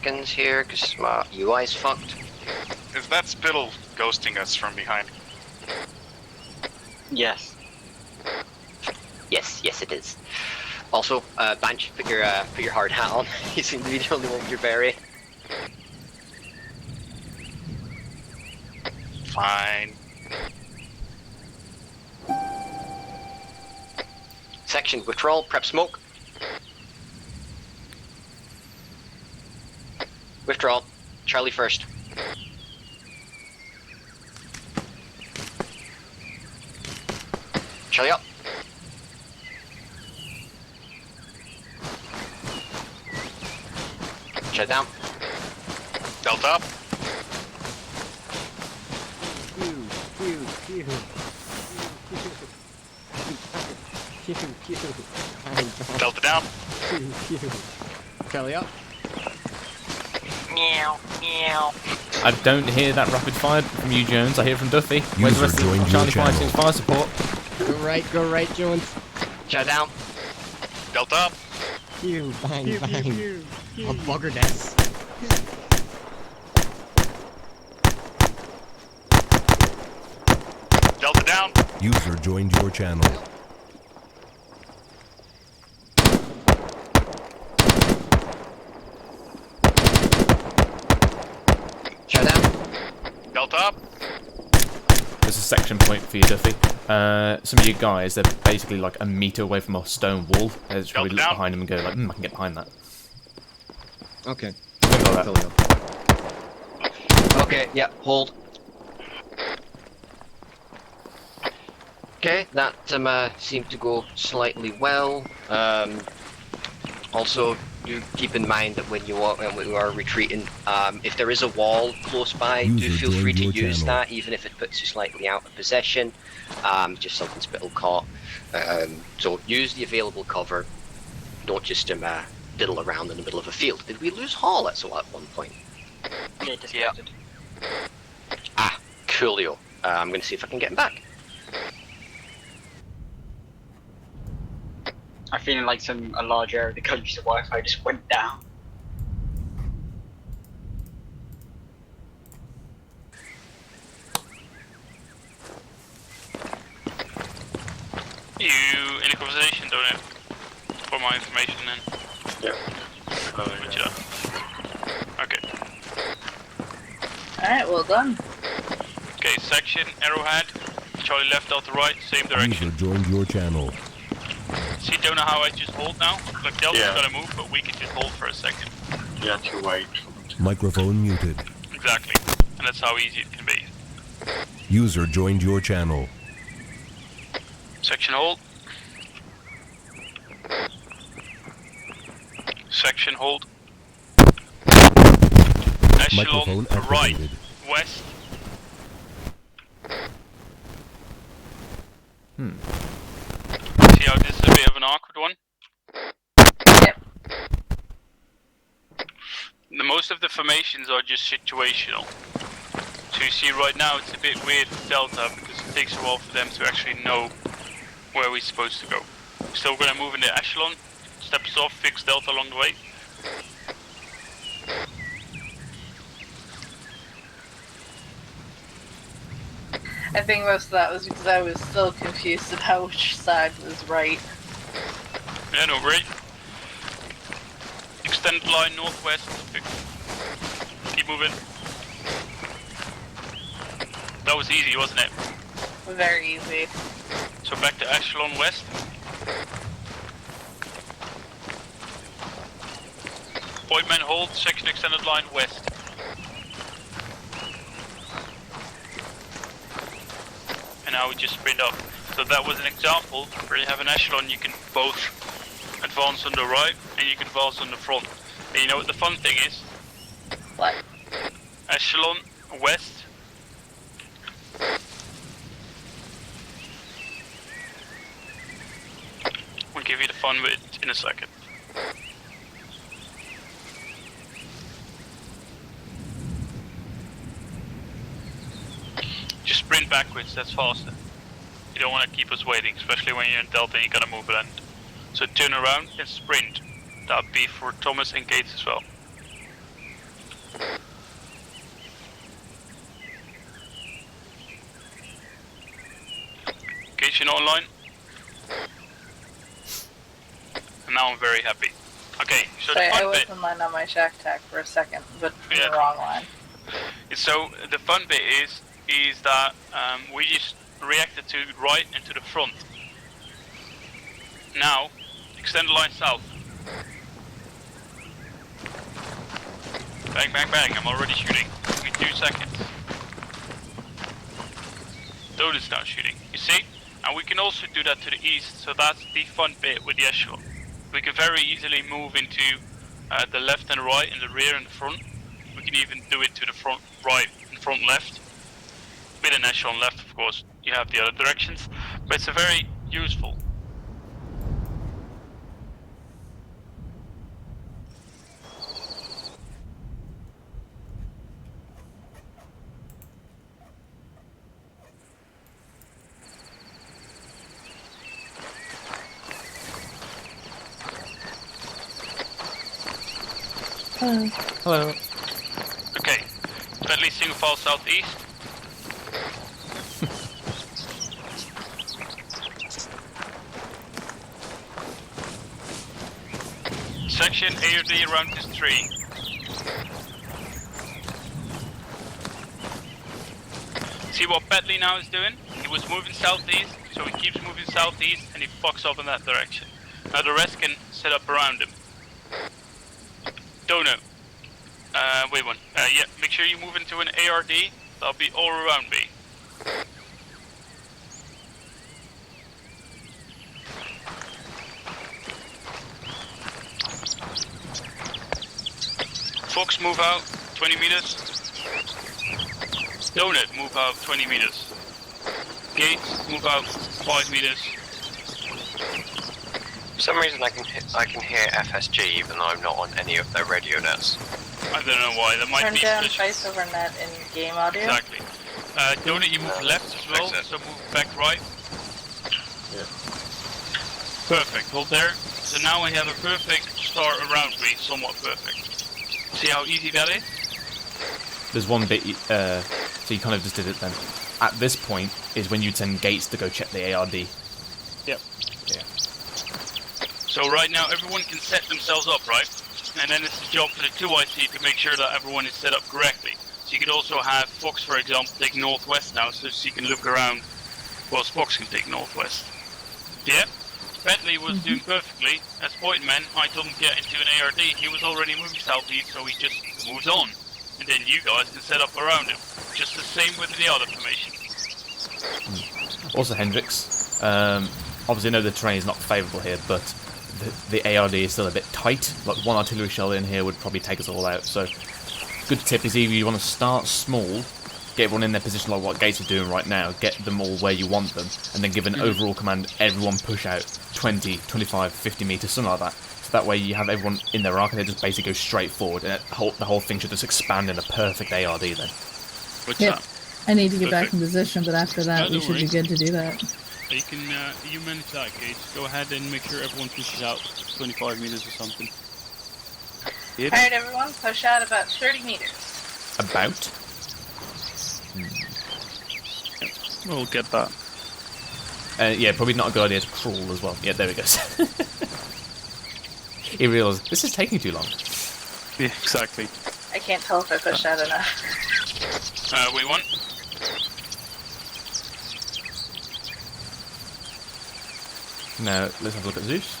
seconds here because my UI's fucked. Is that Spittle ghosting us from behind? Yes. Yes, it is. Also, Banch, put your hard hat on. You seem to be the only one with your berry. Fine. Section withdrawal, prep smoke. Withdrawal. Charlie first. Charlie up. Shut down. Delta up. Delta down. Charlie up. Meow, meow. I don't hear that rapid fire from you, Jones. I hear it from Duffy. Where's the rest of Charlie Fighting's fire support? Go right, Jones. Shut down. Delta up. Pew, bang, bang. A bugger nest. Delta down. User joined your channel. Shut down. Delta up. There's a section point for you, Duffy. Some of you guys, they're basically like a meter away from a stone wall. They just probably look behind them and go like, I can get behind that. Okay. Okay, yeah, hold. Okay, that seemed to go slightly well. Also, do keep in mind that when you are retreating, if there is a wall close by, do feel free to use that, even if it puts you slightly out of position. Just something Spittle caught. So use the available cover. Don't just diddle around in the middle of a field. Did we lose Hall at one point? Yeah, disconnected. Ah, coolio. I'm going to see if I can get him back. I'm feeling like a large area of the country's Wi-Fi just went down. You in a conversation, don't you? For my information then. Yeah. Okay. Alright, well done. Okay, section, arrowhead. Charlie left, Delta right, same direction. User joined your channel. See, don't know how I just hold now? Like Delta's gonna move, but we can just hold for a second. Yeah, to wait. Microphone muted. Exactly. And that's how easy it can be. User joined your channel. Section hold. Section hold. Echelon Microphone right. activated. West. See how this is a bit of an awkward one? Yep. Most of the formations are just situational. So you see right now it's a bit weird with Delta because it takes a while for them to actually know where we're supposed to go. Still gonna move in the echelon, step us off, fix Delta along the way. I think most of that was because I was still confused about which side was right. Yeah, no, great. Extended line northwest. Keep moving. That was easy, wasn't it? Very easy. So back to echelon west. Point man hold, section extended line west. And now we just sprint up. So that was an example where you have an echelon, you can both advance on the right and you can advance on the front. And you know what the fun thing is? What? Echelon west. We'll give you the fun with it in a second. Just sprint backwards, that's faster. You don't want to keep us waiting, especially when you're in Delta and you gotta move land. So turn around and sprint. That would be for Thomas and Gates as well. location online. And now I'm very happy. Okay, so Sorry, the I fun was bit. in line on my shack tack for a second, but in Yeah. the wrong line. So the fun bit is that we just reacted to right and to the front. Now, extend the line south. Bang, bang, bang, I'm already shooting. Give me 2 seconds. Donut's now shooting, you see? And we can also do that to the east, so that's the fun bit with the echelon. We can very easily move into the left and right, and the rear and the front. We can even do it to the front right and front left. With an echelon left, of course, you have the other directions, but it's a very useful. Hello. Okay, Bentley single file southeast. Section AOD around this tree. See what Bentley now is doing? He was moving southeast, so he keeps moving southeast and he fucks off in that direction. Now the rest can set up around him. Donut. Wait one. Yeah, make sure you move into an ARD. That'll be all around me. Fox, move out 20 meters. Donut, move out 20 meters. Gates, move out 5 meters. For some reason I can hear FSG even though I'm not on any of their radio nets. I don't know why. That might Turn be down just- twice over net in game audio. Exactly. Donut, you move left as well, Exit. so move back right. Yeah. Perfect, hold there. So now we have a perfect star around me, somewhat perfect. See how easy that is? There's one bit, so you kind of just did it then. At this point is when you send Gates to go check the ARD. Yep. Yeah. So right now everyone can set themselves up, right? And then it's the job for the 2IC to make sure that everyone is set up correctly. So you could also have Fox, for example, take northwest now, so she can look around whilst Fox can take northwest. Yeah? Bentley was doing perfectly. As point man, I told him to get into an ARD. He was already moving southeast, so he just moves on. And then you guys can set up around him. Just the same with the other formation. Also, Hendrix, obviously I know the terrain is not favourable here, but the ARD is still a bit tight. Like one artillery shell in here would probably take us all out. So, good tip is either you want to start small, get everyone in their position like what Gates are doing right now, get them all where you want them, and then give an overall command, everyone push out 20, 25, 50 metres, something like that. So that way you have everyone in their arc and they just basically go straight forward, and the whole thing should just expand in a perfect ARD then. What's Yep. that? I need to get back in position, but after that, No, we don't should be worry. good to do that. You can, you manage that, Gage. Go ahead and make sure everyone pushes out 25 meters or something. Yep. Alright, everyone, push out about 30 meters. About? We'll get that. Yeah, probably not a good idea to crawl as well. Yeah, there we go. He realised, this is taking too long. Yeah, exactly. I can't tell if I pushed out enough. Wait one. Now, let's have a look at Zeus.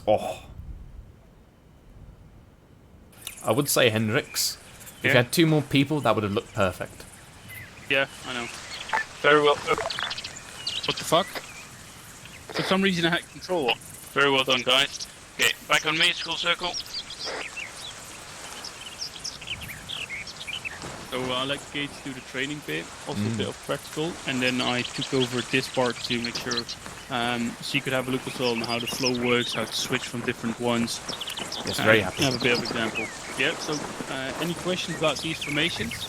Oh. I would say Hendrix. If you Yeah. had 2 more people, that would have looked perfect. Yeah, I know. Very well. What the fuck? For some reason I had control. Very well done, guys. Okay, back on me, school circle. So I let Gage do the training bit, also a bit of practical, and then I took over this part to make sure she could have a look as well on how the flow works, how to switch from different ones. Yes, very happy. Have a bit of example. Yeah, so any questions about these formations?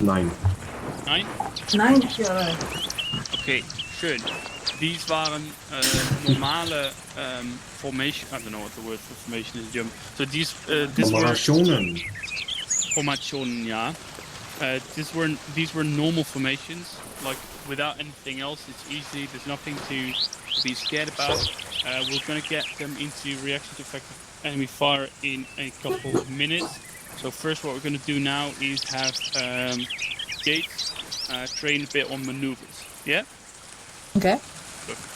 9. 9? Nein, Okay, schön. These waren normale formation. I don't know what the word for formation is, Jim. So these were formationen, yeah. These were normal formations, like without anything else. It's easy. There's nothing to be scared about. We're going to get them into reaction to effective enemy fire in a couple of minutes. So first what we're going to do now is have Gates train a bit on maneuvers. Yeah? Okay.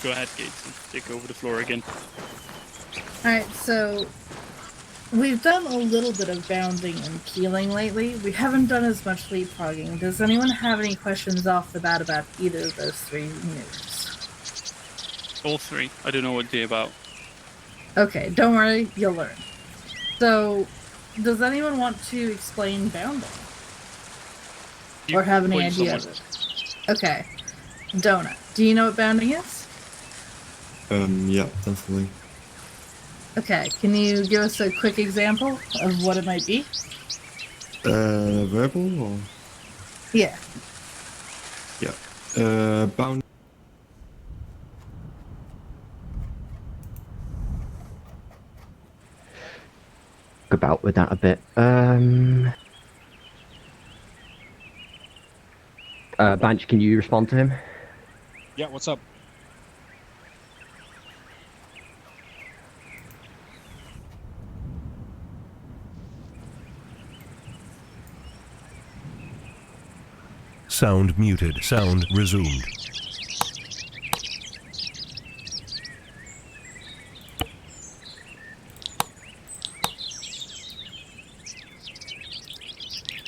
Go ahead, Gates, and take over the floor again. Alright, so we've done a little bit of bounding and keeling lately. We haven't done as much leapfrogging. Does anyone have any questions off the bat about either of those three maneuvers? All three. I don't know what they're about. Okay, don't worry, you'll learn. So, does anyone want to explain bounding? Or have any idea of it? Okay. Donut, do you know what bounding is? Yeah, definitely. Okay, can you give us a quick example of what it might be? Verbal or? Yeah. Yeah. Bound. About with that a bit. Banch, can you respond to him? Yeah, what's up? Sound muted. Sound resumed.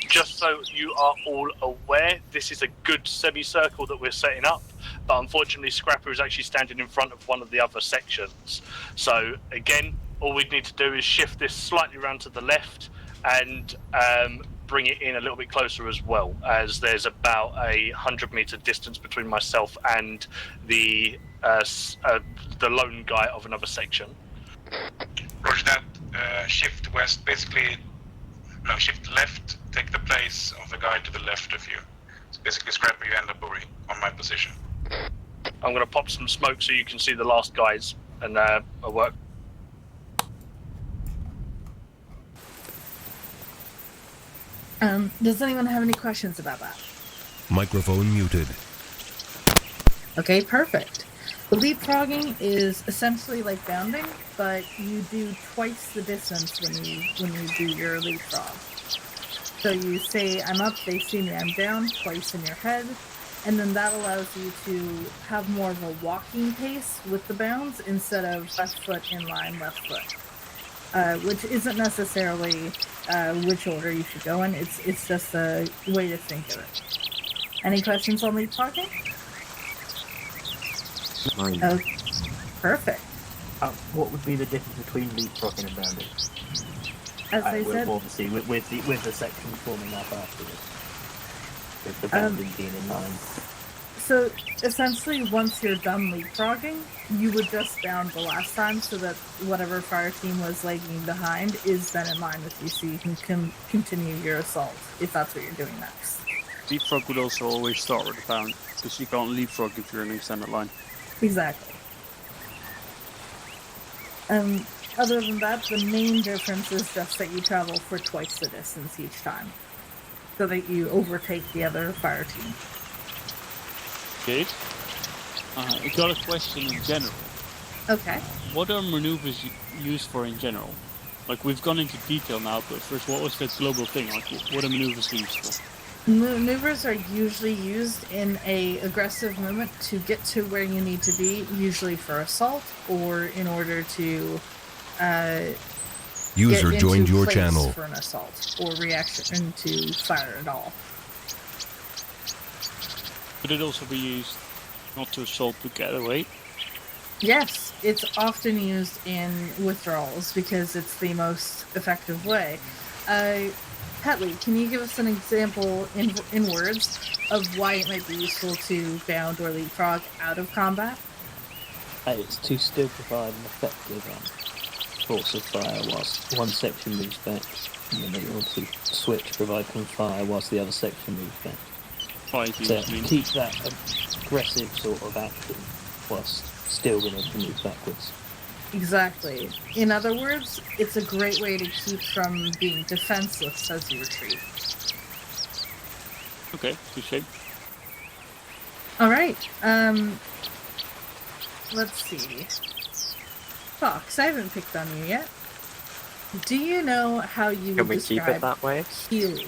Just so you are all aware, this is a good semicircle that we're setting up, but unfortunately Scrapper is actually standing in front of one of the other sections. So again, all we need to do is shift this slightly around to the left and bring it in a little bit closer as well, as there's about 100-meter distance between myself and the lone guy of another section. Roger that. Shift west, basically. No, shift left. Take the place of the guy to the left of you. So basically, Scrapper, you end up on my position. I'm going to pop some smoke so you can see the last guys, and I'll work. Does anyone have any questions about that? Microphone muted. Okay, perfect. The leapfrogging is essentially like bounding, but you do twice the distance when you do your leapfrog. So you say, I'm up, they see me, I'm down, twice in your head, and then that allows you to have more of a walking pace with the bounds instead of left foot in line, left foot. Which isn't necessarily which order you should go in, it's just a way to think of it. Any questions on leapfrogging? Oh, perfect. What would be the difference between leapfrogging and bounding? As I said, obviously with the section forming up afterwards, with the bounding being in line. So essentially, once you're done leapfrogging, you would just bound the last time, so that whatever fire team was lagging behind is then in line with you, so you can continue your assault if that's what you're doing next. Leapfrog would also always start with a bound, because you can't leapfrog if you're in an extended line. Exactly. Other than that, the main difference is just that you travel for twice the distance each time, so that you overtake the other fire team. Good. I got a question in general. Okay. What are maneuvers used for in general? Like, we've gone into detail now, but first, what was that global thing? Like, what are maneuvers used for? Maneuvers are usually used in a aggressive movement to get to where you need to be, usually for assault or in order to User get joined into your place channel. for an assault or reaction to fire at all. Could it also be used not to assault but get away? Yes, it's often used in withdrawals because it's the most effective way. Petley, can you give us an example in words of why it might be useful to bound or leapfrog out of combat? It's to still provide an effective force of fire whilst one section moves back, and then they obviously switch, provide fire whilst the other section moves back. So keep that aggressive sort of action whilst still being able to move backwards. Exactly. In other words, it's a great way to keep from being defenseless as you retreat. Okay, touché. Alright, let's see. Fox, I haven't picked on you yet. Do you know how you Can would we keep describe it that way? healing?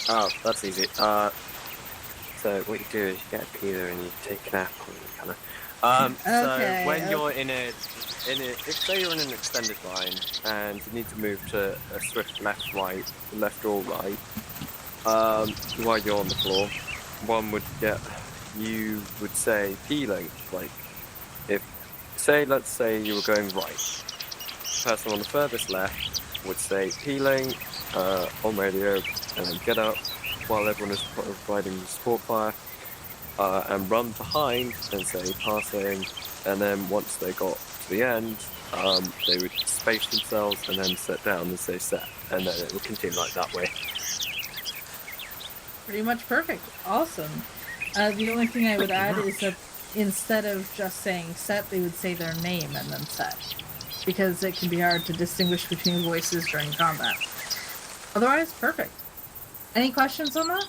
Oh, that's easy. So what you do is you get a peeler and you take an apple and you kind of. Okay, So when you're in a, if say you're in an extended line and you need to move to a swift left or right, while you're on the floor, you would say peeling. Like, let's say you were going right. The person on the furthest left would say peeling on radio, and then get up while everyone is providing the support fire, and run behind and say passing, and then once they got to the end, they would space themselves and then sit down and say set, and then it would continue like that way. Pretty much perfect. Awesome. The only thing I would add is that instead of just saying set, they would say their name and then set, because it can be hard to distinguish between voices during combat. Otherwise, perfect. Any questions on that?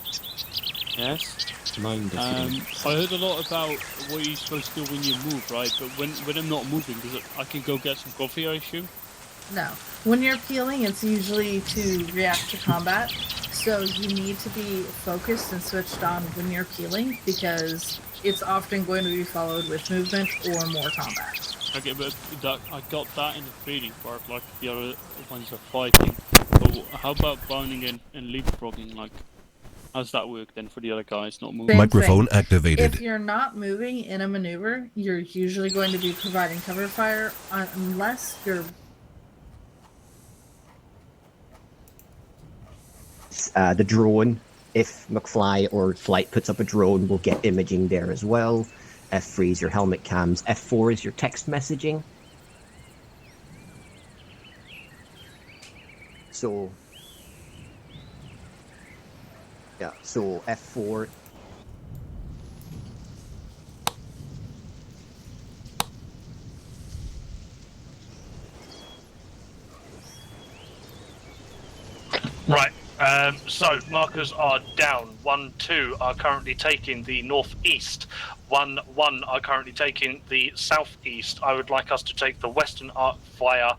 Yes. Mine I heard a lot about what you're supposed to do when you move, right? But when I'm not moving, I can go get some coffee, I assume? No. When you're peeling, it's usually to react to combat, so you need to be focused and switched on when you're peeling, because it's often going to be followed with movement or more combat. Okay, but I got that in the feeding part, like the other ones are fighting. But how about bounding and leapfrogging? Like, how's that work then for the other guys not moving? Same Microphone thing. activated. If you're not moving in a maneuver, you're usually going to be providing cover fire unless you're... The drone, if McFly or Flight puts up a drone, will get imaging there as well. F3 is your helmet cams. F4 is your text messaging. So, yeah, so F4. Right. So markers are down. 1, 2 are currently taking the northeast. 1, 1 are currently taking the southeast. I would like us to take the western arc via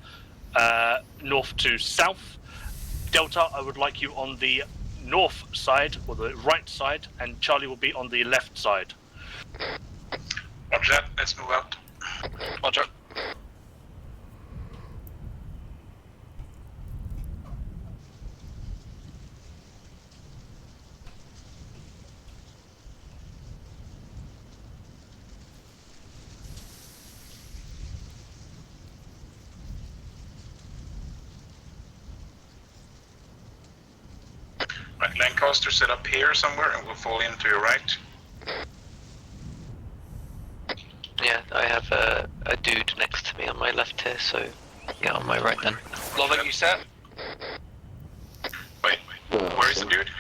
north to south. Delta, I would like you on the north side or the right side, and Charlie will be on the left side. Roger that. Let's move out. Roger. Right, Lancaster set up here somewhere and we'll fall in to your right. Yeah, I have a dude next to me on my left here, so get on my right then. Loving, you set? Wait, where is the dude?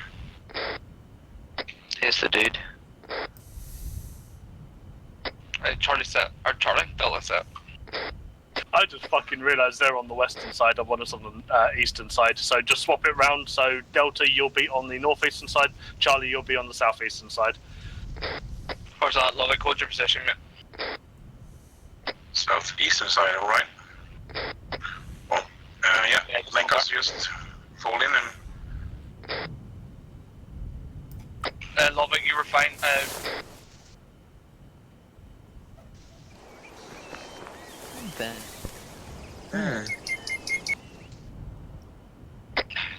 Here's the dude. Charlie set. Or Charlie, Delta set. I just fucking realised they're on the western side, I want us on the eastern side, so just swap it round. So Delta, you'll be on the northeastern side, Charlie, you'll be on the southeastern side. How's that? Loving, hold your position, mate. Southeastern side, alright. Well, yeah, Lancaster just fall in and... Loving, you were fine.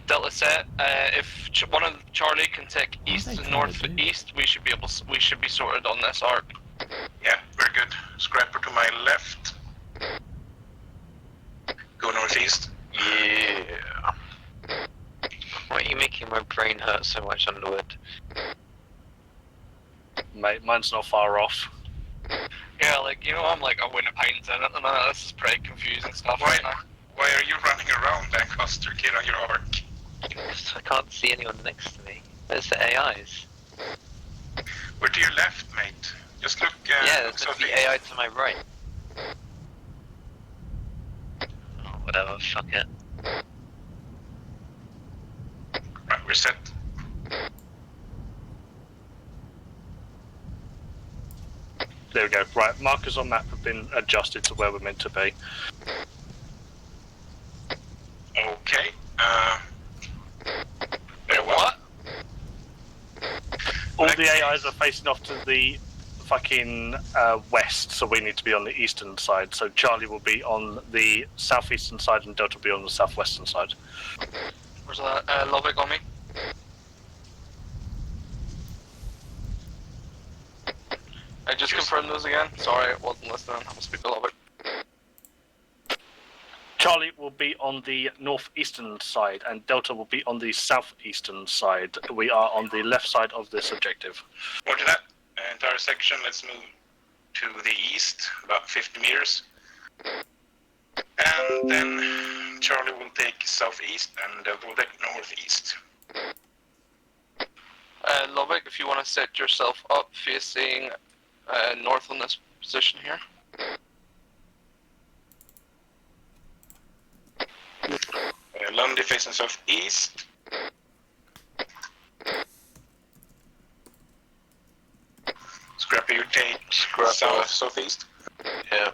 Delta set. If one of Charlie can take east and north east, we should be sorted on this arc. Yeah, very good. Scrapper to my left. Go northeast. Yeah. Why are you making my brain hurt so much, Underwood? Mate, mine's not far off. Yeah, like, you know, I'm like a winning pines in it, and this is pretty confusing stuff right now. Why are you running around, Lancaster, kid, on your arc? I can't see anyone next to me. There's the AIs. We're to your left, mate. Just look. Yeah, there's the AI to my right. Oh, whatever, fuck it. Right, we're set. There we go. Right, markers on map have been adjusted to where we're meant to be. Okay. What? All the AIs are facing off to the fucking west, so we need to be on the eastern side. So Charlie will be on the southeastern side and Delta will be on the southwestern side. Where's that? Lovick on me. I just confirmed those again. Sorry, I wasn't listening. I will speak to Lovick. Charlie will be on the northeastern side and Delta will be on the southeastern side. We are on the left side of this objective. Roger that. Entire section, let's move to the east, about 50 meters. And then Charlie will take southeast and Delta will take northeast. Lovick, if you want to set yourself up facing north on this position here. Lundy facing southeast. Scrappy, you take southeast. Yeah.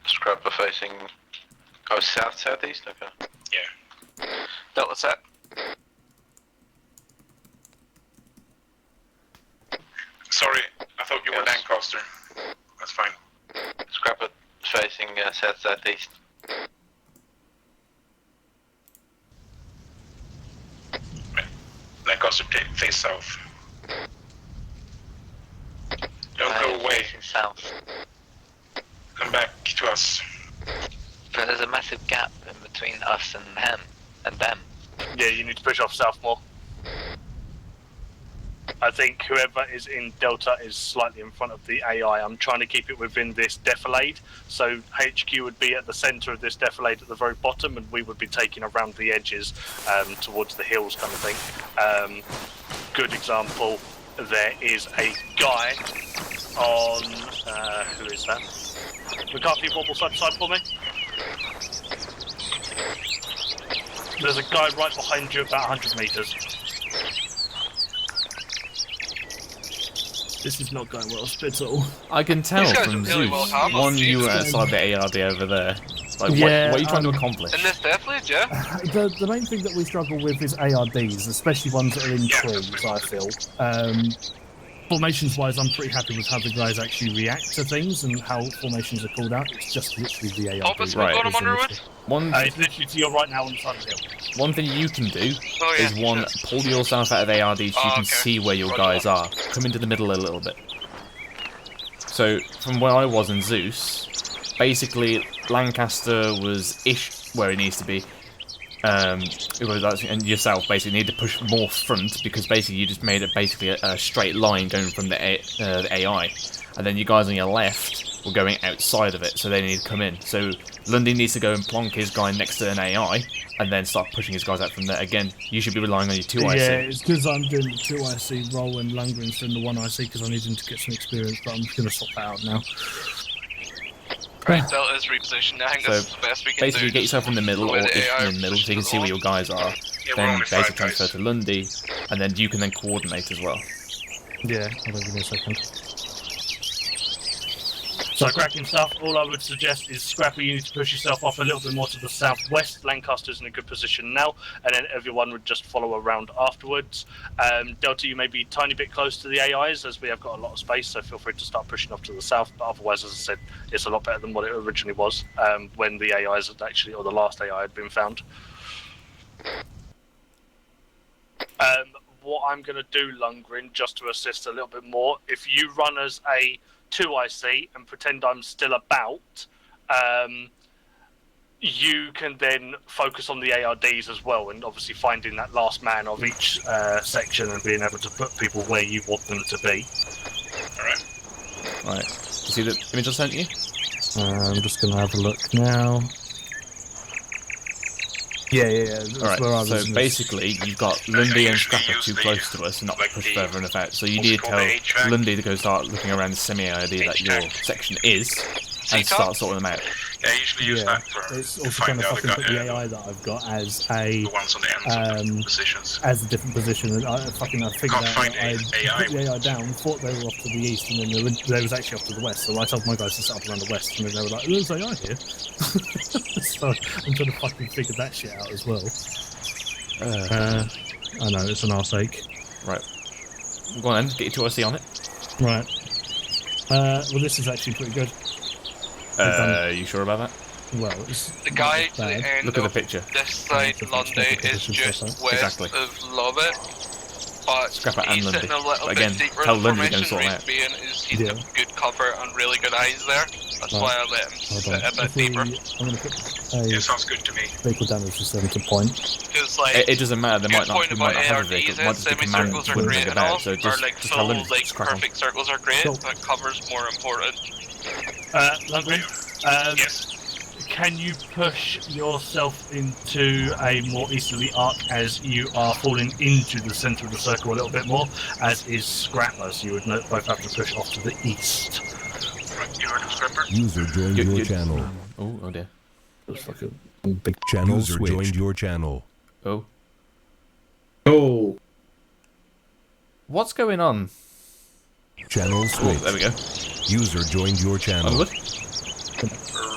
Scrapper facing. Oh, southeast? Okay. Yeah. Delta set. Sorry, I thought you were Lancaster. That's fine. Scrapper facing southeast. Lancaster face south. Don't go away. South. Come back to us. But there's a massive gap in between us and him and them. Yeah, you need to push off south more. I think whoever is in Delta is slightly in front of the AI. I'm trying to keep it within this defilade. So HQ would be at the centre of this defilade at the very bottom, and we would be taking around the edges towards the hills kind of thing. Good example, there is a guy on... who is that? McCarthy, wobble side to side for me. There's a guy right behind you about 100 metres. This is not going well, Spittle. I can tell from Zeus. One, you were outside the ARD over there. Like, Yeah, what are you trying to accomplish? In this defilade, yeah? The main thing that we struggle with is ARDs, especially ones that are in trees, I feel. Formations-wise, I'm pretty happy with how the guys actually react to things and how formations are called out. It's just literally the ARD. Right. It's literally to your right now on the side of the hill. One thing you can do is pull yourself out of ARD so you can see where your guys are. Come into the middle a little bit. So, from where I was in Zeus, basically Lancaster was ish where he needs to be. And yourself basically need to push more front because basically you just made it basically a straight line going from the AI, and then you guys on your left were going outside of it, so they need to come in. So Lundy needs to go and plonk his guy next to an AI, and then start pushing his guys out from there. Again, you should be relying on your 2IC. Yeah, it's because I'm doing the 2IC role and Lundgren's doing the 1IC because I need him to get some experience, but I'm just going to swap that out now. Right, Delta's repositioned. I think So this is the best we can basically do. get yourself in the middle, or With ish AI in the middle, so you can see where your guys are. Then basically transfer to Lundy, and then you can then coordinate as well. Yeah, hold on, give me a second. So cracking stuff, all I would suggest is Scrappy, you need to push yourself off a little bit more to the southwest. Lancaster's in a good position now, and then everyone would just follow around afterwards. Delta, you may be a tiny bit close to the AIs, as we have got a lot of space, so feel free to start pushing off to the south, but otherwise, as I said, it's a lot better than what it originally was, when the AIs had actually, or the last AI had been found. What I'm going to do, Lundgren, just to assist a little bit more, if you run as a 2IC and pretend I'm still about, you can then focus on the ARDs as well, and obviously finding that last man of each section and being able to put people where you want them to be. Alright. Right. You see the image I sent you? I'm just going to have a look now. Yeah. Alright, so basically you've got Lundy and Scrapper too close to us and not pushed further enough out. So you need to tell Lundy to go start looking around the semi-ID that your section is and start sorting them out. Yeah, I usually use that for It's to also find trying to the other fucking guy, put the AI that I've got as a the ones on the ends of the positions. as a different position. And I figured Can't out find that I AI. put the AI down, thought they were off to the east, and then they was actually off to the west. So I told my guys to set up around the west, and then they were like, "There's AI here." So I'm trying to fucking figure that shit out as well. I know it's an arse ache. Right. Go on then, get your 2RC on it. Right. Well, this is actually pretty good. You sure about that? Well, it's The guy not to the bad. end Look at the of picture. this side, Lundy, is just west Exactly. of Lovat. But Scrapper and he's Lundy. sitting a little But bit again, deeper tell in the Lundy to go formation. sort The it reason out. being is he's got good cover and really good eyes there. That's why I let him sit a bit deeper. I'm going to put Yeah, sounds good to me. vehicle damage to 70 point. Because like It doesn't matter. They might not have a ARDs vehicle. It is might just be command semicircles are wouldn't great think and about all, it. So or just like tell full Lundy like to crack on. perfect circles are great, Cool. but cover's more important. Lundgren, can you push yourself into a more easterly arc as you are falling into the centre of the circle a little bit more, as is Scrapper, so you would both have to push off to the east. You heard of Scrapper? User joined your channel. Oh dear. Looks like a big Channel User switched. joined your channel. Oh. Oh. What's going on? Channel switched. There we go. User joined your channel. Onward.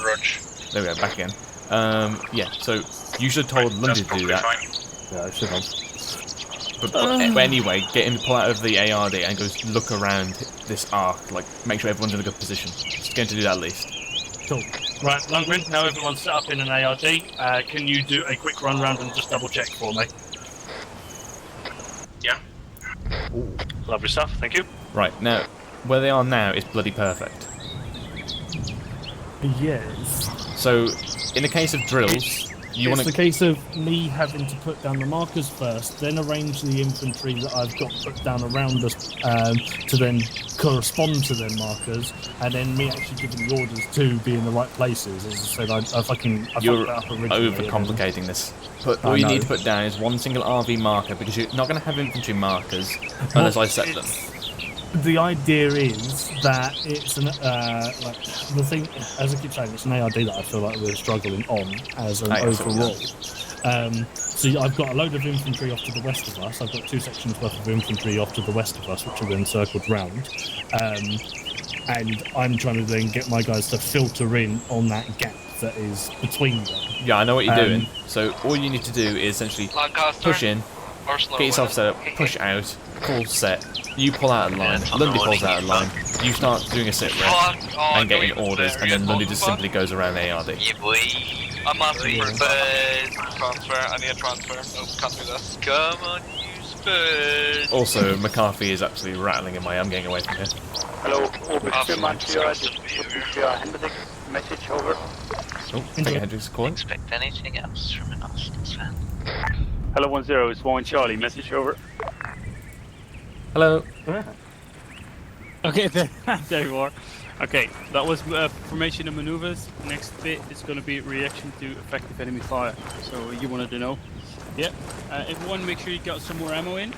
Rush. There we go, back again. Yeah, so you should have told Lundy to do that. Yeah, I should have. But anyway, get him to pull out of the ARD and go look around this arc, like make sure everyone's in a good position. Just going to do that at least. Cool. Right, Lundgren, now everyone's set up in an ARD. Can you do a quick run round and just double check for me? Yeah. Ooh, lovely stuff, thank you. Right, now, where they are now is bloody perfect. Yes. So, in the case of drills, you want It's to... the case of me having to put down the markers first, then arrange the infantry that I've got put down around us to then correspond to them markers, and then me actually giving the orders to be in the right places. As I said, I You're fucked that up originally. overcomplicating this. But all you need to put down is one single RV marker, because you're not going to have infantry markers unless I set them. The idea is that it's an like the thing, as I keep saying, it's an ARD that I feel like we're struggling on as an overall. So I've got a load of infantry off to the west of us. I've got 2 sections worth of infantry off to the west of us, which are then circled round. And I'm trying to then get my guys to filter in on that gap that is between them. Yeah, I know what you're doing. So all you need to do is essentially push in, get yourself set up, push out, call set. You pull out a line, Lundy pulls out a line, you start doing a sit rep and getting orders, and then Lundy just simply goes around ARD. Yeah, boy. I'm asking for transfer. I need a transfer. Nope, can't do this. Come on, you Spurs. Also, McCarthy is actually rattling in my I'm getting away from here. Hello, Orbit Montreal, Hendrix, message over. Oh, I think Hendrix is calling. Expect anything else from an Austin fan. Hello, 10, it's Warren Charlie, message over. Hello. Okay, there you are. Okay, that was formation and maneuvers. Next bit is going to be reaction to effective enemy fire. So you wanted to know. Yeah. Everyone, make sure you got some more ammo in.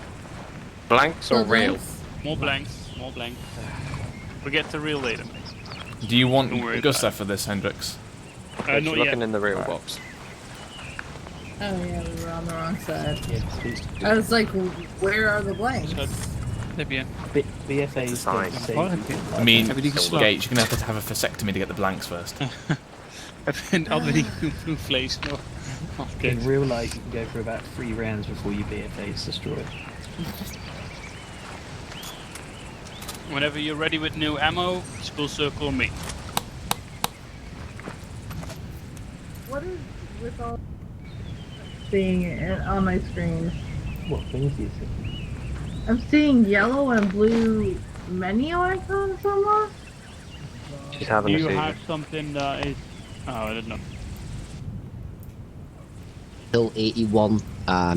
Blanks or real? More blanks. More blanks. We'll get to real later. Do you want Don't worry Gustav about for this, Hendrix? Not looking yet. in the real box. Oh yeah, we were on the wrong side. I was like, where are the blanks? BFA's I mean, Gates, you're going to have a vasectomy to get the blanks first. In real life, you can go for about 3 rounds before your BFA is destroyed. Whenever you're ready with new ammo, full circle me. What is with all seeing it on my screen? What things do you see? I'm seeing yellow and blue menu icons somewhere. She's having Do you a have something that is... Oh, I don't know. Hill 81.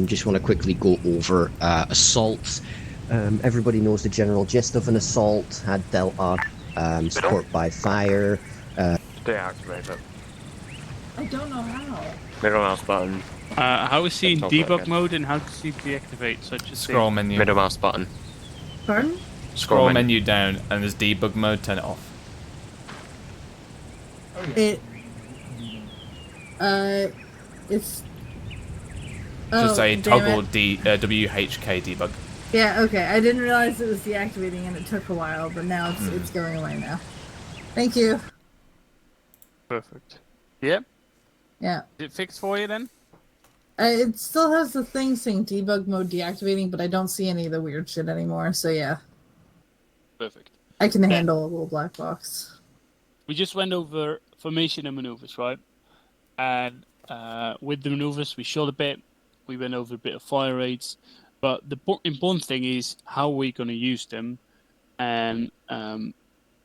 Just want to quickly go over assaults. Everybody knows the general gist of an assault. Had Delta, support by fire. Deactivate it. I don't know how. Middle mouse button. How is he in Talk debug again. mode and how does he deactivate such a Scroll thing? menu. Middle mouse button. Pardon? Scroll menu down and there's debug mode, turn it off. It's. Just Oh, say damn toggle it. WHK debug. Yeah, okay. I didn't realize it was deactivating and it took a while, but now it's going away now. Thank you. Perfect. Yeah. Yeah. Is it fixed for you then? It still has the thing saying debug mode deactivating, but I don't see any of the weird shit anymore, so yeah. Perfect. I can handle a little black box. We just went over formation and maneuvers, right? And with the maneuvers, we shot a bit. We went over a bit of fire rates. But the important thing is how we're going to use them. And in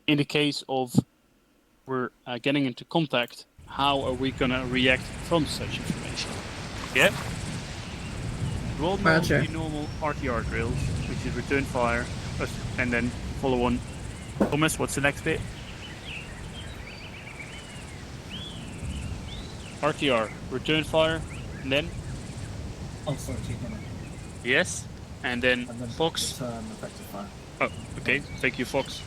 the case of we're getting into contact, how are we going to react from such information? Yeah? You all know Roger. the normal RTR drills, which is return fire, and then follow on. Thomas, what's the next bit? RTR, return fire, and then? Oh, sorry, keep on it. Yes, and then Fox. Return effective fire. Oh, okay. Thank you, Fox.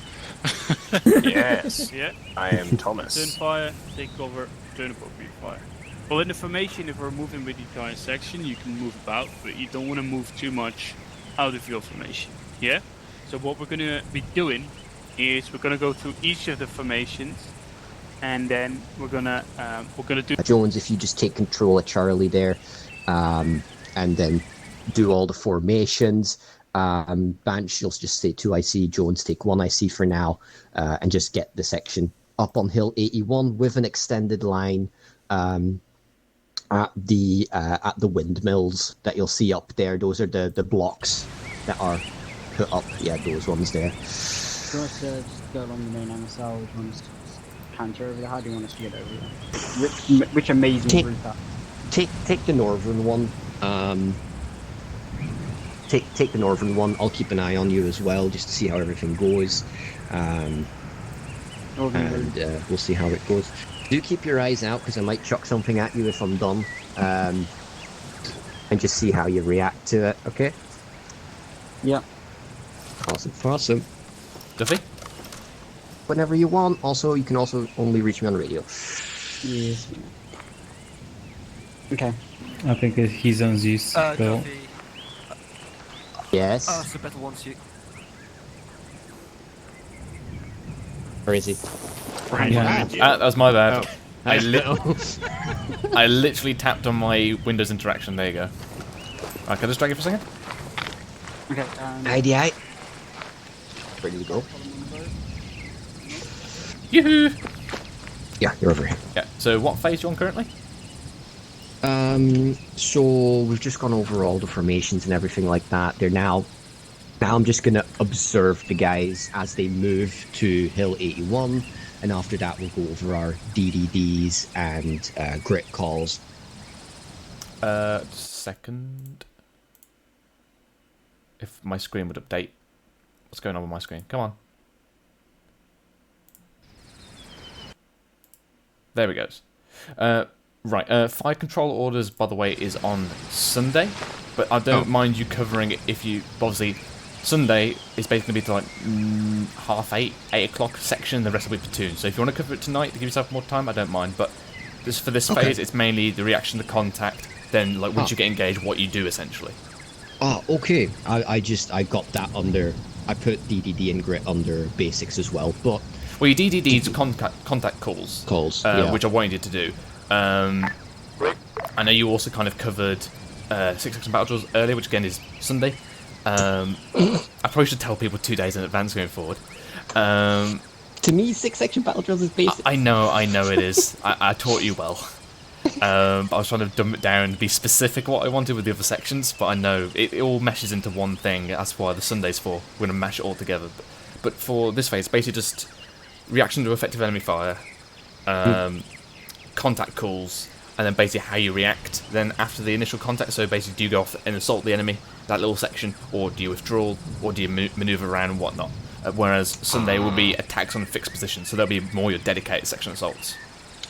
Yes. Yeah. I am Thomas. Return fire, take cover, return appropriate fire. Well, in the formation, if we're moving with the entire section, you can move about, but you don't want to move too much out of your formation. Yeah. So what we're going to be doing is we're going to go through each of the formations, and then we're gonna do. Jones, if you just take control of Charlie there, and then do all the formations. Banch, you'll just say 2 IC. Jones, take 1 IC for now, and just get the section up on Hill 81 with an extended line at the windmills that you'll see up there. Those are the blocks that are put up. Yeah, those ones there. Do you want us to just go along the main MSL? Do you want us to just canter over there? How do you want us to get over there? Which amazing route that? Take the northern one. Take the northern one. I'll keep an eye on you as well, just to see how everything goes. And we'll see how it goes. Do keep your eyes out, because I might chuck something at you if I'm done. And just see how you react to it, okay? Yeah. Awesome. Duffy? Whenever you want. Also, you can also only reach me on radio. Yes. Okay. I think he's on this spell. Duffy. Yes? That's a better one to you. Where is he? That was my bad. Oh. I literally tapped on my Windows interaction. There you go. Right, can I just drag it for a second? Okay. ID. Ready to go? Yoo-hoo! Yeah, you're over here. Yeah, so what phase are you on currently? So we've just gone over all the formations and everything like that. Now I'm just gonna observe the guys as they move to Hill 81, and after that we'll go over our DDDs and grit calls. Second. If my screen would update. What's going on with my screen? Come on. There we go. Right, fire control orders, by the way, is on Sunday, but I don't mind you covering it if you... Obviously, Sunday is basically going to be to like 8:30, 8 o'clock section, the rest will be platoon. So if you want to cover it tonight to give yourself more time, I don't mind, but just for this phase, it's mainly the reaction to contact, then like once you get engaged, what you do essentially. Oh, okay. I got that under... I put DDD and grit under basics as well, but... Well, your DDD's contact calls. Yeah. Which I wanted you to do. I know you also kind of covered 6-section battle drills earlier, which again is Sunday. I probably should tell people 2 days in advance going forward. To me, 6-section battle drills is basic. I know it is. I taught you well. But I was trying to dumb it down and be specific what I wanted with the other sections, but I know it all meshes into one thing. That's why the Sunday's for. We're going to mash it all together. But for this phase, basically just reaction to effective enemy fire, contact calls, and then basically how you react then after the initial contact. So basically, do you go off and assault the enemy, that little section, or do you withdraw, or do you maneuver around and whatnot? Whereas Sunday will be attacks on a fixed position, so there'll be more your dedicated section assaults.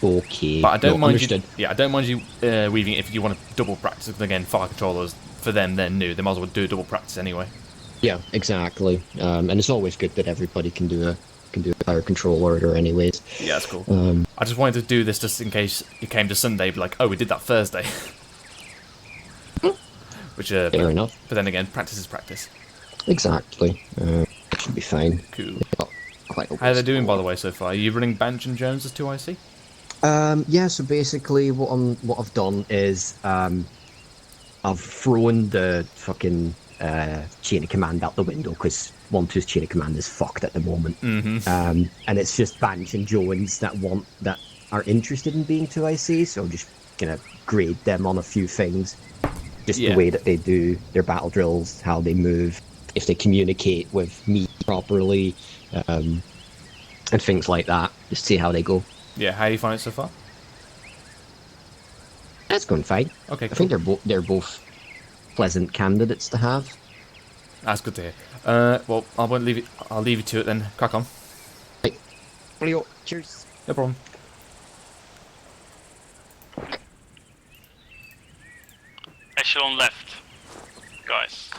Okay. But I don't mind understood. I don't mind you weaving it if you want to double practice. Because again, fire controllers for them they're new. They might as well do a double practice anyway. Yeah, exactly. And it's always good that everybody can do a can do a fire control order anyways. Yeah, that's cool. I just wanted to do this just in case it came to Sunday, be like, oh, we did that Thursday. Which, Fair enough. But then again, practice is practice. Exactly. Should be fine. Cool. Quite How are they doing, by the way, so far? Are you running Banch and Jones as 2IC? Yeah, so basically what I've done is I've thrown the fucking chain of command out the window because 1-2's chain of command is fucked at the moment. Mm-hmm. And it's just Banch and Jones that are interested in being 2IC, so I'm just gonna grade them on a few things. Just the way that they do their battle drills, how they move, if they communicate with me properly, and things like that. Just see how they go. Yeah, how do you find it so far? It's going fine. Okay, I think they're both pleasant candidates to have. That's good to hear. Well, I'll leave you to it then. Crack on. Right. Cheers. No problem. Echelon left, guys.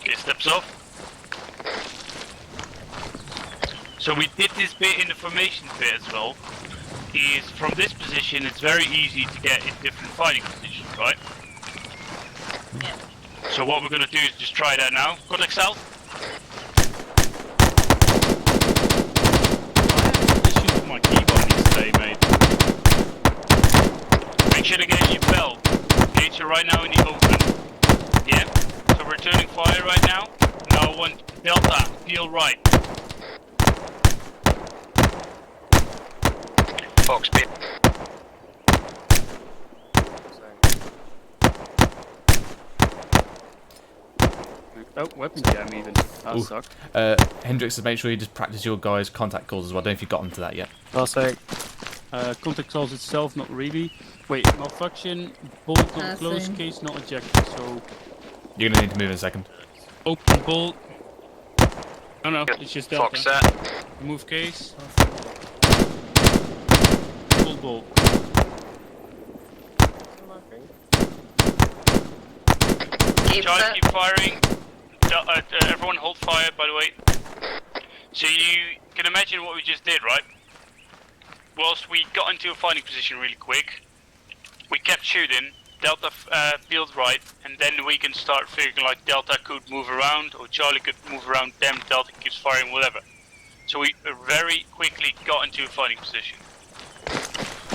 Okay, steps off. So we did this bit in the formation bit as well. Is from this position, it's very easy to get in different fighting positions, right? Yeah. So what we're gonna do is just try that now. Contact south. Issues with my keyboard needs today, mate. Make sure to get your bell. Gates are right now in the open. Yeah? So we're turning fire right now. Now I want Delta, feel right. Fox bit. Oh, weapon jam even. That Ooh. sucked. Hendrix, make sure you just practice your guys' contact calls as well. I don't know if you've gotten to that yet. I'll say. Contact calls itself, not really. Wait, malfunction, bolt not close case, not ejected, so... You're going to need to move in a second. Open bolt. Oh no, it's just Delta. Fox set. Remove case. Full bolt. Charlie, keep firing. Everyone hold fire, by the way. So you can imagine what we just did, right? Whilst we got into a fighting position really quick, we kept shooting, Delta field right, and then we can start figuring like Delta could move around, or Charlie could move around them, Delta keeps firing, whatever. So we very quickly got into a fighting position.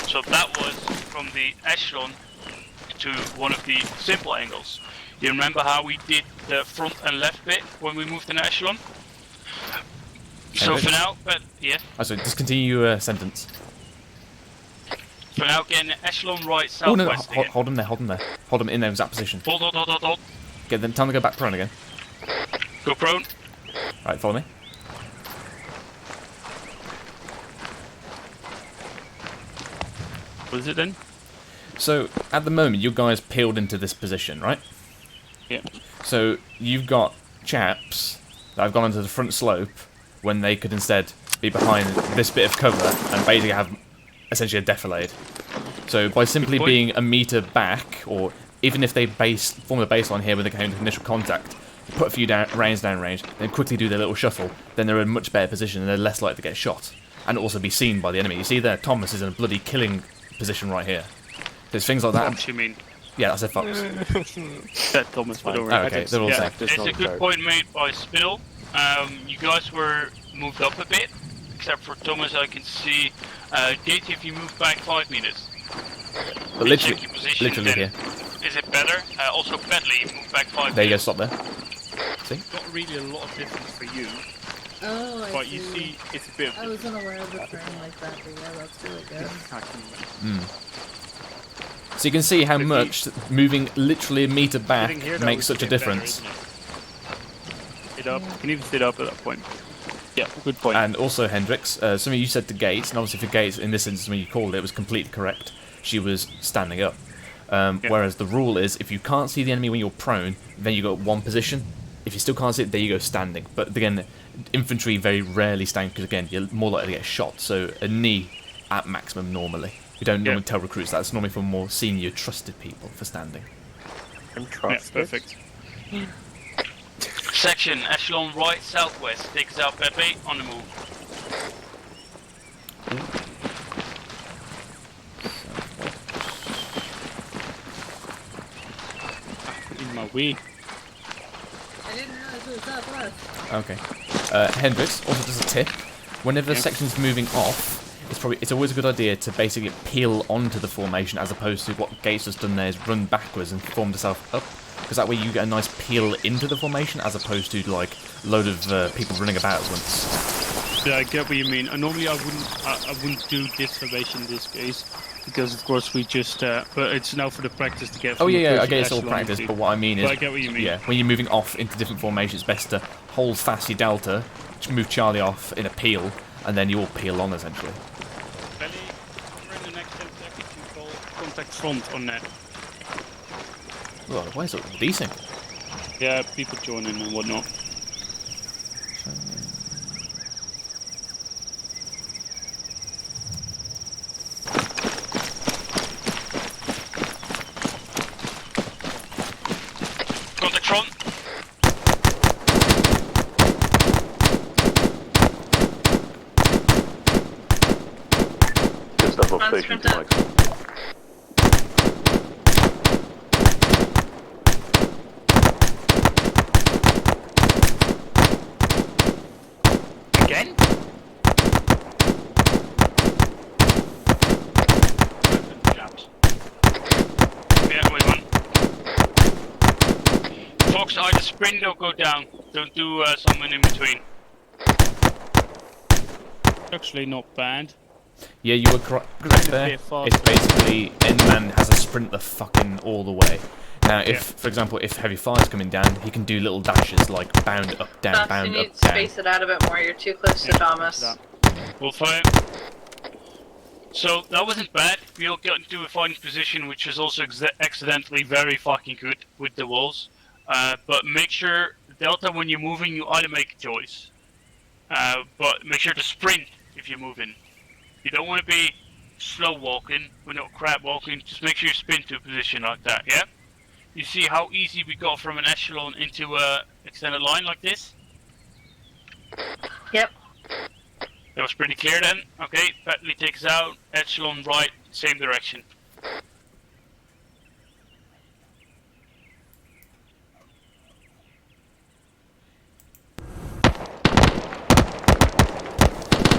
So that was from the echelon to one of the simple angles. You remember how we did the front and left bit when we moved in echelon? So for now, yeah. Oh, sorry, just continue your sentence. For now, getting echelon right, Oh no, southwest again. hold him there, hold him there. Hold him in there exact position. Hold. Get them, tell them to go back prone again. Go prone. Right, follow me. What is it then? So, at the moment, you guys peeled into this position, right? Yeah. So, you've got chaps that have gone onto the front slope when they could instead be behind this bit of cover and basically have essentially a defilade. So, by simply being a meter back, or even if they form a baseline here when they go into initial contact, put a few rounds down range, then quickly do their little shuffle, then they're in a much better position and they're less likely to get shot. And also be seen by the enemy. You see there, Thomas is in a bloody killing position right here. There's things like that. Fox, you mean? Yeah, I said Fox. That Thomas, but don't worry. Oh, okay, they're all safe. It's a good point made by Spittle. You guys were moved up a bit, except for Thomas. I can see. Gate, if you move back 5 meters. But literally here. Is it better? Also, Bentley, move back 5 There you go, meters. stop there. See? Not really a lot of difference for you. Oh, I But see. you see, it's a bit. I was unaware of the train like that, but yeah, that's really good. So you can see how much moving literally a meter back Sitting here, though, makes is such a bit better, difference. isn't it? Sit up. You can even sit up at that point. Yeah, good point. And also, Hendrix, something you said to Gates, and obviously for Gates, in this instance when you called it, was completely correct. She was standing up. Whereas the rule is, if you can't see the enemy when you're prone, then you go at one position. If you still can't see it, there you go standing. But again, infantry very rarely stand, because again, you're more likely to get shot. So a knee at maximum normally. We don't normally tell recruits that. It's normally for more senior, trusted people for standing. I'm trusted. Yeah, perfect. Section, echelon right, southwest. Takes out Pepe on the move. In my way. I didn't realize it was southwest. Okay. Hendrix, also just a tip. Whenever the section's moving off, it's always a good idea to basically peel onto the formation as opposed to what Gates has done there is run backwards and form yourself up. Because that way you get a nice peel into the formation as opposed to like a load of people running about at once. Yeah, I get what you mean. Normally I wouldn't do this formation in this case. Because of course we just, but it's now for the practice to get. Oh yeah, I guess it's all practice. But what I mean is, I get what you mean. Yeah, when you're moving off into different formations, it's best to hold fast your delta, move Charlie off in a peel, and then you all peel on essentially. Belly, in the next 10 seconds you call contact front on net. Well, why is it desync? Yeah, people joining and whatnot. Contact front. Good stuff off station to Mike. Again? Yeah, we won. Fox, either sprint or go down. Don't do something in between. Actually not bad. Yeah, you were correct there. It's basically Endman has a sprint the fucking all the way. Now, if, for example, if heavy fire's coming down, he can do little dashes like bound up, down, Thus, bound you need up, to down. space it out a bit more. You're too close to Thomas. We'll fire. So that wasn't bad. We all got into a fighting position, which was also accidentally very fucking good with the walls. But make sure Delta, when you're moving, you either make a choice. But make sure to sprint if you're moving. You don't want to be slow walking, we're not crab walking. Just make sure you sprint to a position like that. Yeah. You see how easy we got from an echelon into a extended line like this? Yep. That was pretty clear then. Okay, Patley takes out, echelon right, same direction.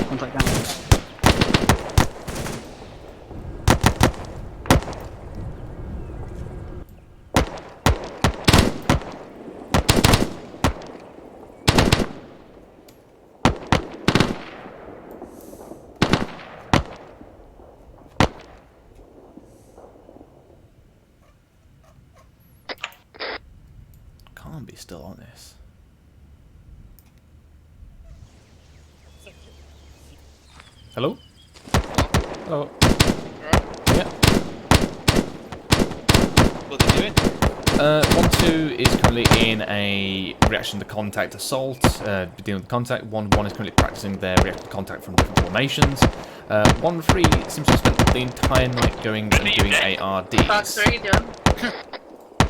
Contact down. Can't be still on this. Hello? Hello? Yeah. What are they doing? 1-2 is currently in a reaction to contact assault, dealing with contact. 1-1 is currently practicing their reaction to contact from different formations. 1-3 seems to have spent the entire night going and doing ARDs. Fox, what are you doing?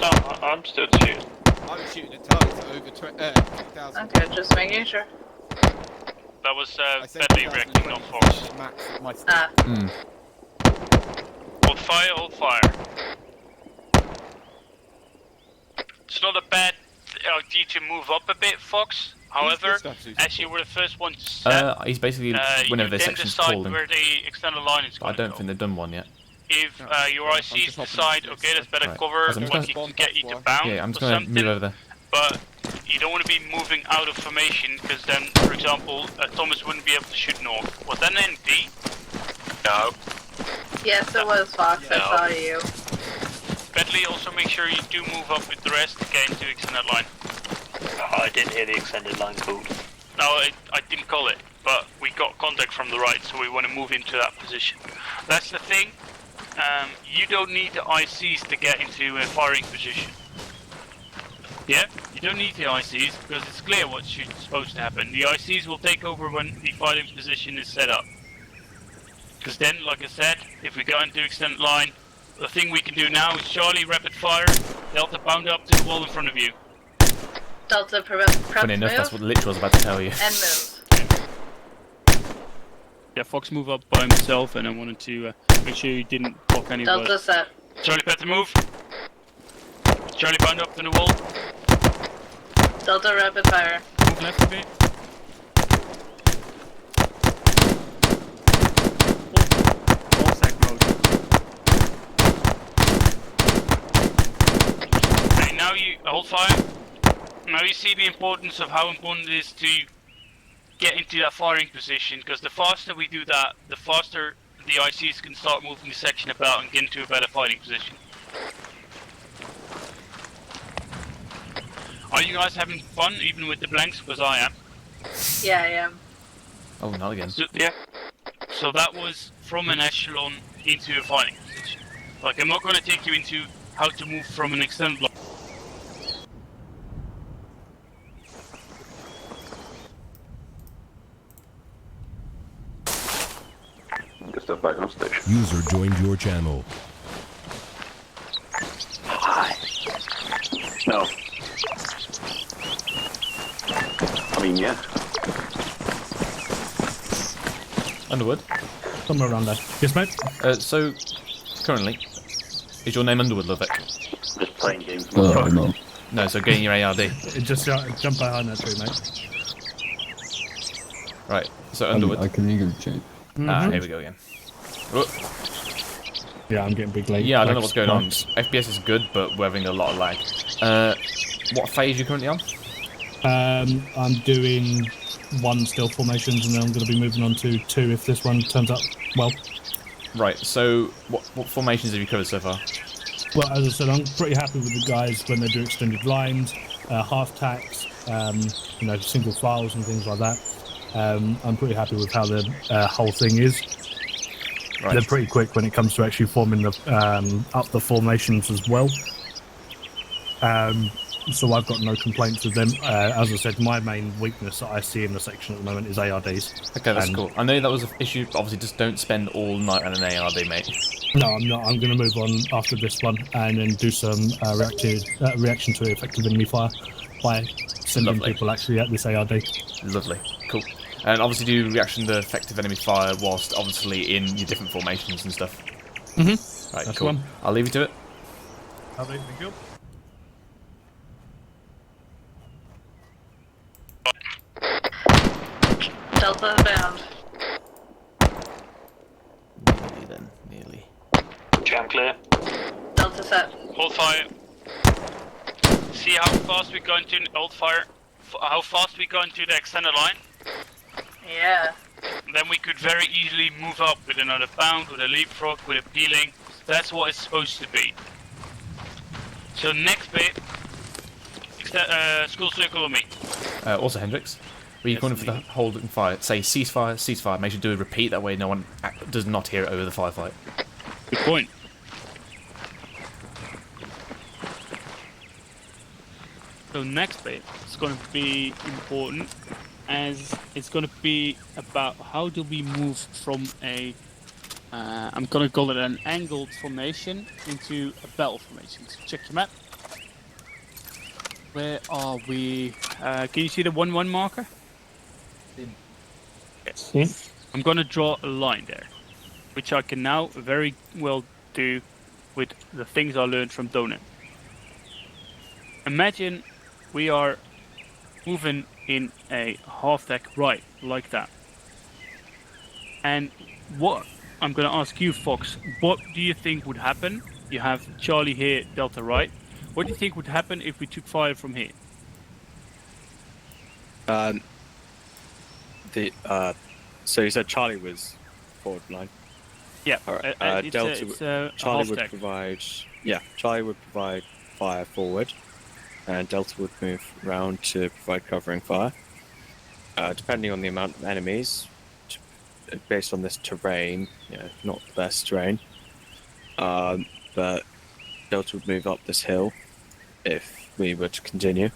No, I'm still shooting. I'm shooting at targets at over 20,000. Okay, just making sure. That was Bentley reacting, not Fox. Hold fire, hold fire. It's not a bad idea to move up a bit, Fox. However, as you were the first one to set, he's basically, whenever their section's called, where the extended line is I don't think they've done one yet. If your ICs decide, okay, that's better cover, like it can get you to bounce yeah, I'm just or going to something, move over there. but you don't want to be moving out of formation, because then, for example, Thomas wouldn't be able to shoot north. Was that an ND? No. Yes, it was Fox. I saw you. Bentley, also make sure you do move up with the rest to get into extended line. I didn't hear the extended line called. No, I didn't call it, but we got contact from the right, so we want to move into that position. That's the thing. You don't need the ICs to get into a firing position. Yeah, you don't need the ICs because it's clear what's supposed to happen. The ICs will take over when the firing position is set up. Because then, like I said, if we go into extended line, the thing we can do now is Charlie rapid fire, Delta bound up to the wall in front of you. Delta prep Funny enough, move. that's what Lich was about to tell you. And move. Yeah, Fox move up by himself, and I wanted to make sure you didn't block anybody. Delta set. Charlie better move. Charlie bind up to the wall. Delta rapid fire. Move left a bit. All sec mode. Okay, now you hold fire. Now you see the importance of how important it is to get into that firing position, because the faster we do that, the faster the ICs can start moving the section about and get into a better fighting position. Are you guys having fun even with the blanks? Because I am. Yeah, I am. Oh, not again. So, yeah. So that was from an echelon into a fighting position. Like, I'm not going to take you into how to move from an extended block. Stuff back on station. User joined your channel. Hi. No. I mean, yeah. Underwood? Somewhere around there. Yes, mate? So, currently, is your name Underwood, Lovick? Just playing games. No. No, so getting your ARD. Just jump behind that tree, mate. Right, so Underwood. I can hear change. Ah, here we go again. Whoop. Yeah, I'm getting big lag. Yeah, I don't know what's going on. FPS is good, but we're having a lot of lag. What phase are you currently on? I'm doing 1 stealth formations, and then I'm going to be moving on to 2 if this one turns up well. Right, so what formations have you covered so far? Well, as I said, I'm pretty happy with the guys when they do extended lines, half tacks, single files and things like that. I'm pretty happy with how the whole thing is. Right. They're pretty quick when it comes to actually forming the up the formations as well. So I've got no complaints with them. As I said, my main weakness that I see in the section at the moment is ARDs. Okay, that's cool. I know that was an issue, but obviously just don't spend all night on an ARD, mate. No, I'm not. I'm going to move on after this one and then do some reaction to effective enemy fire by sending people actually at this ARD. Lovely. Cool. And obviously do reaction to effective enemy fire whilst obviously in your different formations and stuff. Mm-hmm. Right, That's cool. one. I'll leave you to it. Lovely, thank you. Delta bound. Nearly then, nearly. Jam clear. Delta set. Hold fire. See how fast we go into hold fire? How fast we go into the extended line? Yeah. Then we could very easily move up with another bound, with a leapfrog, with a peeling. That's what it's supposed to be. So next bit, school circle on me. Also, Hendrix, were you calling for the hold and fire? Say ceasefire, ceasefire. Make sure to do a repeat. That way, no one does not hear it over the firefight. Good point. So next bit is going to be important, as it's going to be about how do we move from a I'm going to call it an angled formation into a battle formation. So check your map. Where are we? Can you see the 1-1 marker? Yes. I'm going to draw a line there, which I can now very well do with the things I learned from Donan. Imagine we are moving in a half-deck right, like that. And what I'm going to ask you, Fox, what do you think would happen? You have Charlie here, Delta right. What do you think would happen if we took fire from here? So you said Charlie was forward line. Yeah. All right. Charlie would half-deck. provide. Yeah, Charlie would provide fire forward, and Delta would move round to provide covering fire. Depending on the amount of enemies, based on this terrain, not the best terrain. But Delta would move up this hill if we were to continue.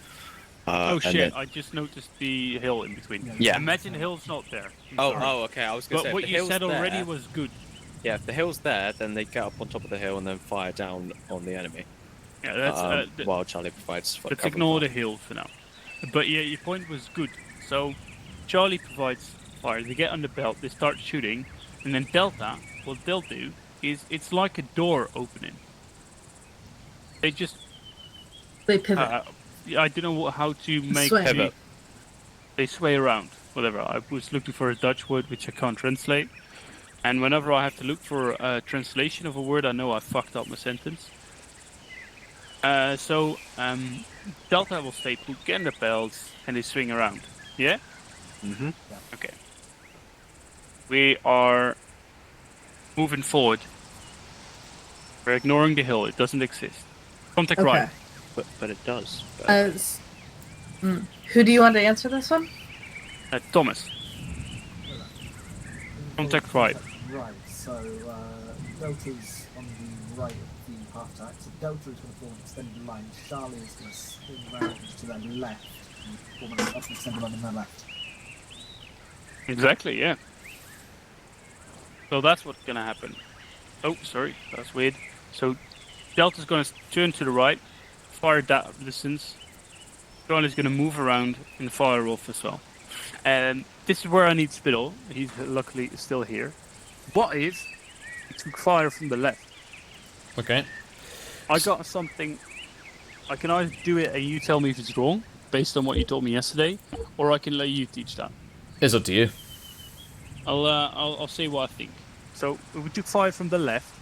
Oh and shit! then- I just noticed the hill in between. Yeah. Imagine the hill's not there. Okay. I was going to say. But if what the you hill's said already there- was good. Yeah, if the hill's there, then they get up on top of the hill and then fire down on the enemy. Yeah, that's while Charlie provides. Let's ignore the hill for now. But yeah, your point was good. So Charlie provides fire. They get on the belt. They start shooting, and then Delta, what they'll do is it's like a door opening. They just pivot. I don't know how to make Sway. pivot. They sway around. Whatever. I was looking for a Dutch word which I can't translate, and whenever I have to look for a translation of a word, I know I fucked up my sentence. So Delta will stay put, get in the belts, and they swing around. Yeah? Mm-hmm. Okay. We are moving forward. We're ignoring the hill. It doesn't exist. Contact right. But it does. Who do you want to answer this one? Thomas. Contact right. Right, so Delta's on the right of the half tack, so Delta is going to form an extended line. Charlie is going to swing round to their left and form an extended line on their left. Exactly, yeah. So that's what's going to happen. Oh, sorry, that's weird. So Delta's going to turn to the right, fire that distance. Charlie's going to move around and fire off as well. And this is where I need Spittle. He's luckily still here. What if he took fire from the left? Okay. I got something. I can either do it and you tell me if it's wrong, based on what you told me yesterday, or I can let you teach that. It's up to you. I'll say what I think. So if we took fire from the left,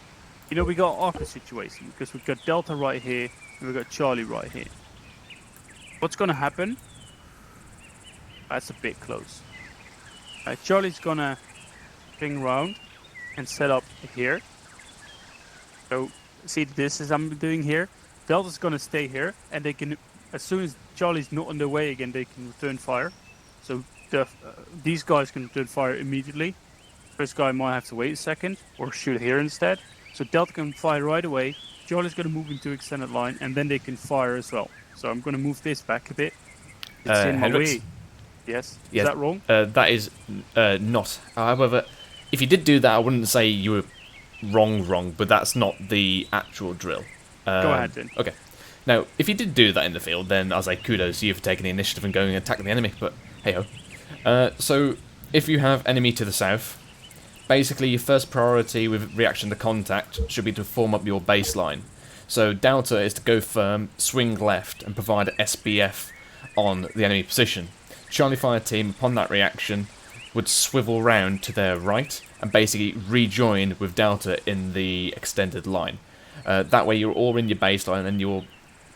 you know we got an awkward situation because we've got Delta right here and we've got Charlie right here. What's going to happen? That's a bit close. Charlie's going to swing around and set up here. So see this is I'm doing here. Delta's going to stay here, and they can, as soon as Charlie's not on their way again, they can return fire. So these guys can return fire immediately. First guy might have to wait a second or shoot here instead. So Delta can fire right away. Charlie's going to move into extended line, and then they can fire as well. So I'm going to move this back a bit. It's in my way. Yes. Is that wrong? That is not. However, if you did do that, I wouldn't say you were wrong, but that's not the actual drill. Go ahead then. Okay. Now, if you did do that in the field, then I'll say kudos to you for taking the initiative and going and attacking the enemy, but hey-ho. So, if you have enemy to the south, basically your first priority with reaction to contact should be to form up your baseline. So, Delta is to go firm, swing left, and provide SBF on the enemy position. Charlie Fire Team, upon that reaction, would swivel round to their right and basically rejoin with Delta in the extended line. That way you're all in your baseline, and your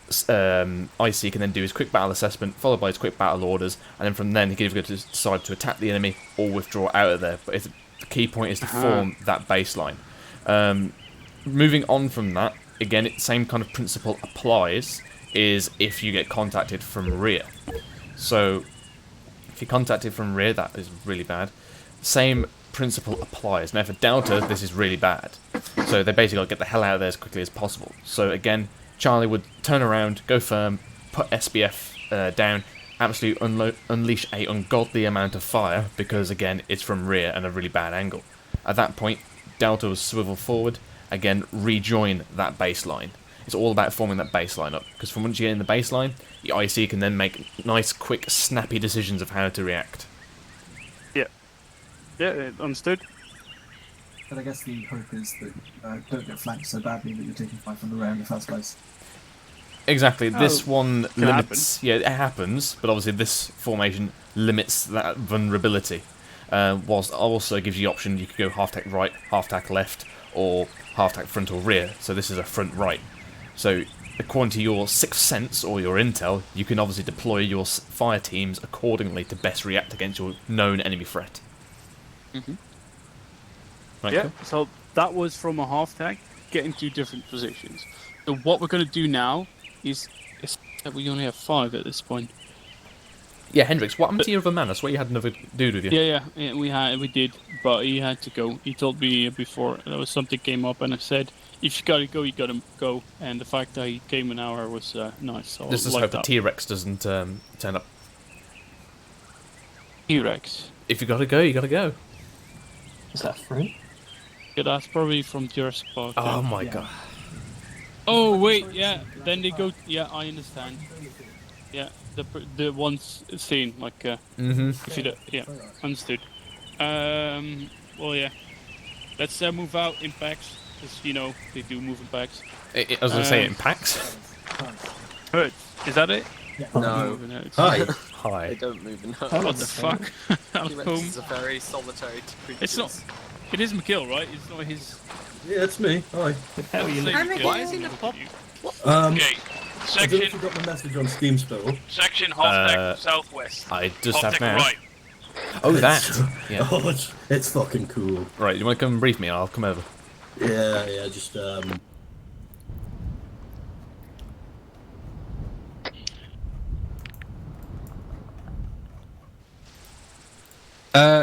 IC can then do his quick battle assessment, followed by his quick battle orders, and then from then he can either decide to attack the enemy or withdraw out of there. But the key point is to form that baseline. Moving on from that, again, same kind of principle applies, is if you get contacted from rear. So, if you're contacted from rear, that is really bad. Same principle applies. Now, for Delta, this is really bad. So, they basically got to get the hell out of there as quickly as possible. So, again, Charlie would turn around, go firm, put SBF down, absolutely unleash a ungodly amount of fire, because, again, it's from rear and a really bad angle. At that point, Delta will swivel forward, again, rejoin that baseline. It's all about forming that baseline up, because from once you get in the baseline, your IC can then make nice, quick, snappy decisions of how to react. Yeah, understood. But I guess the hope is that don't get flanked so badly that you're taking fire from the rear in the first place. Exactly. This one limits... Happen. Yeah, it happens, but obviously this formation limits that vulnerability. Whilst also gives you the option, you could go half-tack right, half-tack left, or half-tack front or rear. So this is a front-right. So, according to your sixth sense or your intel, you can obviously deploy your fire teams accordingly to best react against your known enemy threat. Mm-hmm. Right, yeah, cool. so that was from a half-tack, getting to different positions. So what we're going to do now is that we only have 5 at this point. Yeah, Hendrix, what happened to your other man? I swear you had another dude with you. Yeah, we did, but he had to go. He told me before there was something came up, and I said, if you gotta go, you gotta go. And the fact that he came an hour was nice. So This is hope the T-Rex doesn't turn up. T-Rex? If you gotta go, you gotta go. Is that free? Yeah, that's probably from Jurassic Park. Oh my god. Oh wait, yeah. Then they go. Yeah, I understand. Yeah, the ones seen, like, if you yeah, understood. Well, yeah. Let's move out in packs, because, you know, they do move in packs. I was going to say in packs. Herds, is that it? No. Hi. They don't move in herds. What the fuck? T-Rexes are very solitary creatures. It's not. It is McGill, right? It's not his. Yeah, it's me. Hi. Hell, you I'm McGill. Why is he in the pop? Okay, I don't know section. if you got my message on Steam Spill. Section half deck southwest. I just half have deck now. right. Oh, that. Yeah. Oh, it's fucking cool. Right, you want to come and brief me? I'll come over. Yeah, just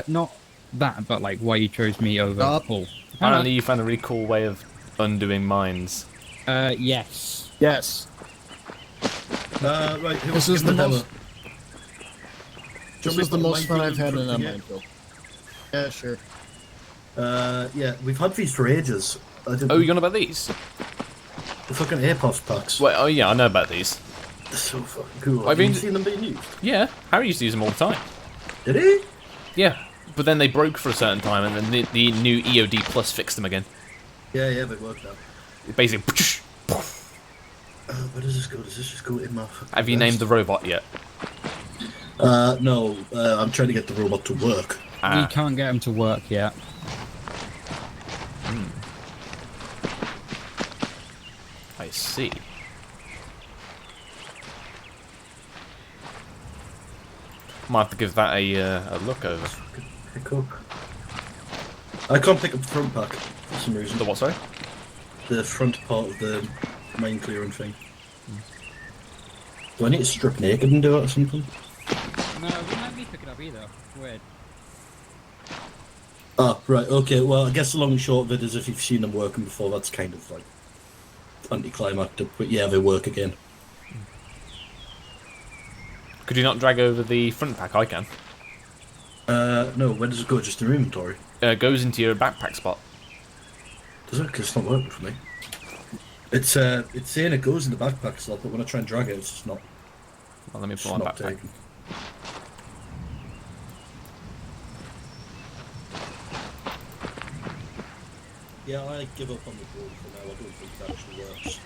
Not that, but like why you chose me over Paul. Apparently, you found a really cool way of undoing mines. Yes. Yes. right. Who This wants is to the give a most. demo? This Do you is the want me to most put fun I've had in a mine through minefield. Yeah, sure. Yeah, we've had these for ages. Oh, you're on about these? The fucking AirPods packs. Wait, oh yeah, I know about these. They're so fucking cool. I've Have you been seen them being used? Yeah, Harry used to use them all the time. Did he? Yeah, but then they broke for a certain time, and then the new EOD Plus fixed them again. Yeah, they work now. Basically. Where does this go? Does this just go in my... Have you named the robot yet? No. I'm trying to get the robot to work. We can't get him to work yet. I see. Might have to give that a look over. Pick up. I can't pick up the front pack for some reason. The what, sorry? The front part of the main clearing thing. Do I need to strip naked and do it or something? No, it wouldn't let me pick it up either. Weird. Ah, right, okay, well, I guess the long and short of it is if you've seen them working before, that's kind of like anticlimactic, but yeah, they work again. Could you not drag over the front pack? I can. No, where does it go? Just in your inventory? Goes into your backpack spot. Does it? Because it's not working for me. It's saying it goes in the backpack slot, but when I try and drag it, it's just not. Well, let me pull it's my not backpack. taken. Yeah, I give up on the drone for now. I don't think it actually works.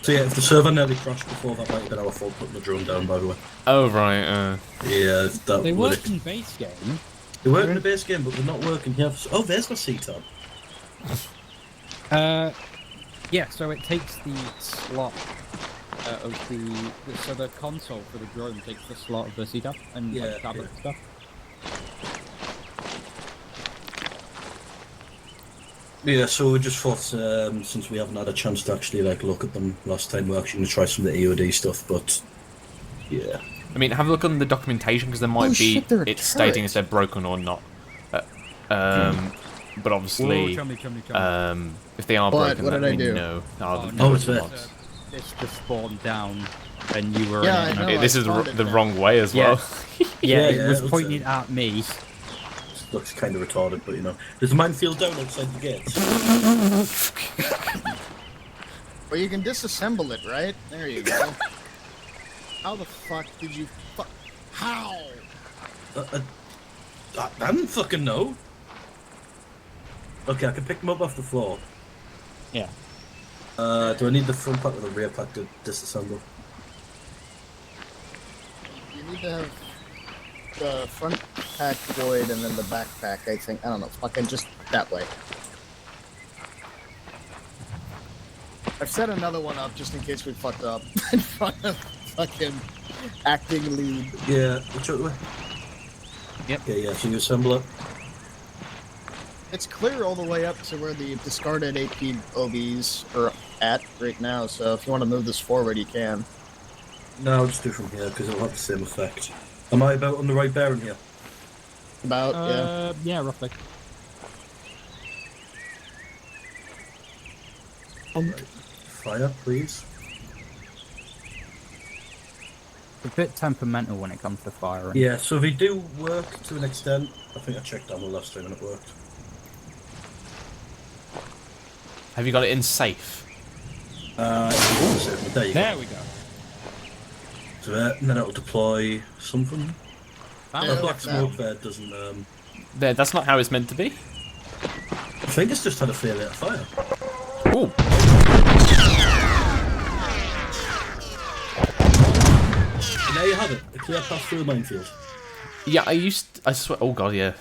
So yeah, if the server nearly crashed before, that might have been our fault putting the drone down, by the way. Oh, right, Yeah, that They would... work in base game. They work in the base game, but they're not working here. Oh, there's my C-tab. Yeah, so it takes the slot of so the console for the drone takes the slot of the CTAP and like, tablet stuff. Yeah, so we just thought, since we haven't had a chance to actually like look at them last time, we're actually going to try some of the EOD stuff, but yeah. I mean, have a look on the documentation, because there might be it's stating if they're broken or not. But obviously, if they are broken, what then did I we do? know. It's there. This just spawned down, and you were. Yeah, I know, this I is spawned it the now. wrong way as well. Yeah, it was pointed at me. Looks kind of retarded, but you know. There's a minefield down outside the gates. Well, you can disassemble it, right? There you go. How the fuck did you How? I didn't fucking know. Okay, I can pick them up off the floor. Yeah. Do I need the front pack or the rear pack to disassemble? You need to have the front pack void and then the back pack, I think. I don't know, fucking just that way. I've set another one up just in case we fucked up in front of fucking acting lead. Yeah, which other way? Yep. Okay, yeah, so you assemble it. It's clear all the way up to where the discarded AP OBs are at right now, so if you want to move this forward, you can. No, I'll just do from here because it'll have the same effect. Am I about on the right bearing here? About, yeah. Yeah, roughly. Right. Fire, please. It's a bit temperamental when it comes to firing. Yeah, so they do work to an extent. I think I checked down the last time and it worked. Have you got it in safe? There you There we go. to it, and then it'll deploy something. Yeah, The black that- smoke there doesn't. There, that's not how it's meant to be. I think it's just had a fair rate of fire. Ooh. And there you have it. A clear path through the minefield. Yeah, I swear. Oh god, yeah.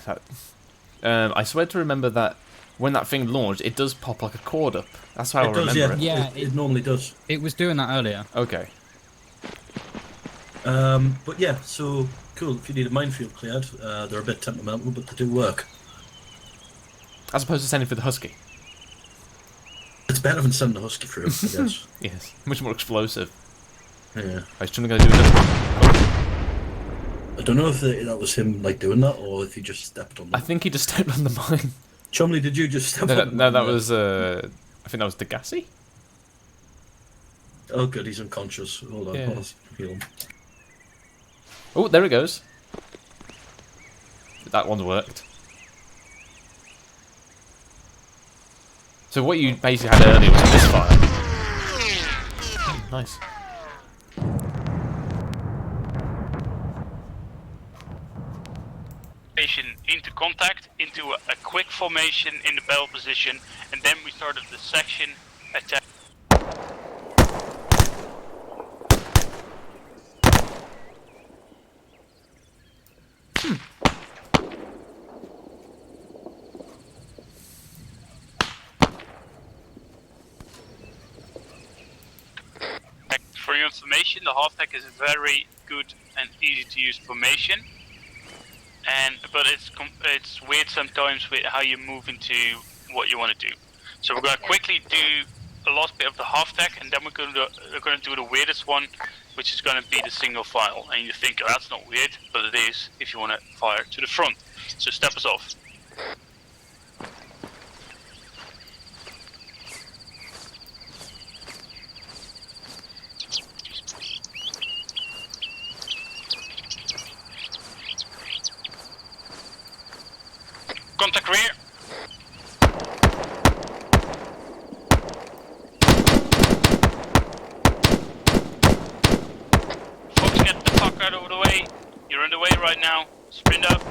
I swear to remember that when that thing launched, it does pop like a cord up. That's how I remember it. Yeah, it normally does. It was doing that earlier. Okay. But yeah, so cool. If you need a minefield cleared, they're a bit temperamental, but they do work. As opposed to sending for the Husky. It's better than sending the Husky through, I guess. Yes, much more explosive. Yeah. I was trying to go do this. I don't know if that was him like doing that, or if he just stepped on. I think he just stepped on the mine. Chumley, did you just step No, on? no, that was. I think that was Degassi. Oh, good. He's unconscious. Hold on. Yeah. Hold on. Heal him. Oh, there it goes. That one's worked. So what you basically had earlier was this fire. Nice. Into contact, into a quick formation in the battle position, and then we started the section attack. For your information, the half-tech is a very good and easy to use formation. But it's weird sometimes with how you move into what you want to do. So we're going to quickly do the last bit of the half-tech, and then we're going to do the weirdest one, which is going to be the single file. And you think, oh, that's not weird, but it is if you want to fire to the front. So step us off. Contact rear. Folks, get the fuck out of the way. You're in the way right now. Sprint up.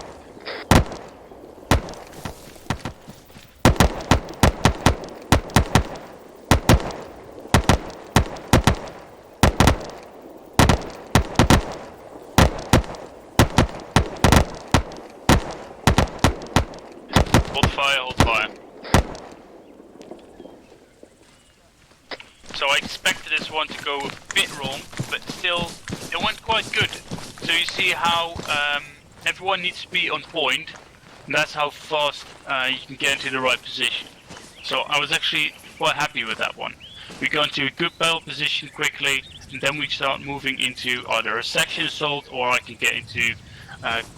Hold fire. So I expected this one to go a bit wrong, but still, it went quite good. So you see how everyone needs to be on point, and that's how fast you can get into the right position. So I was actually quite happy with that one. We go into a good battle position quickly, and then we start moving into either a section assault, or I can get into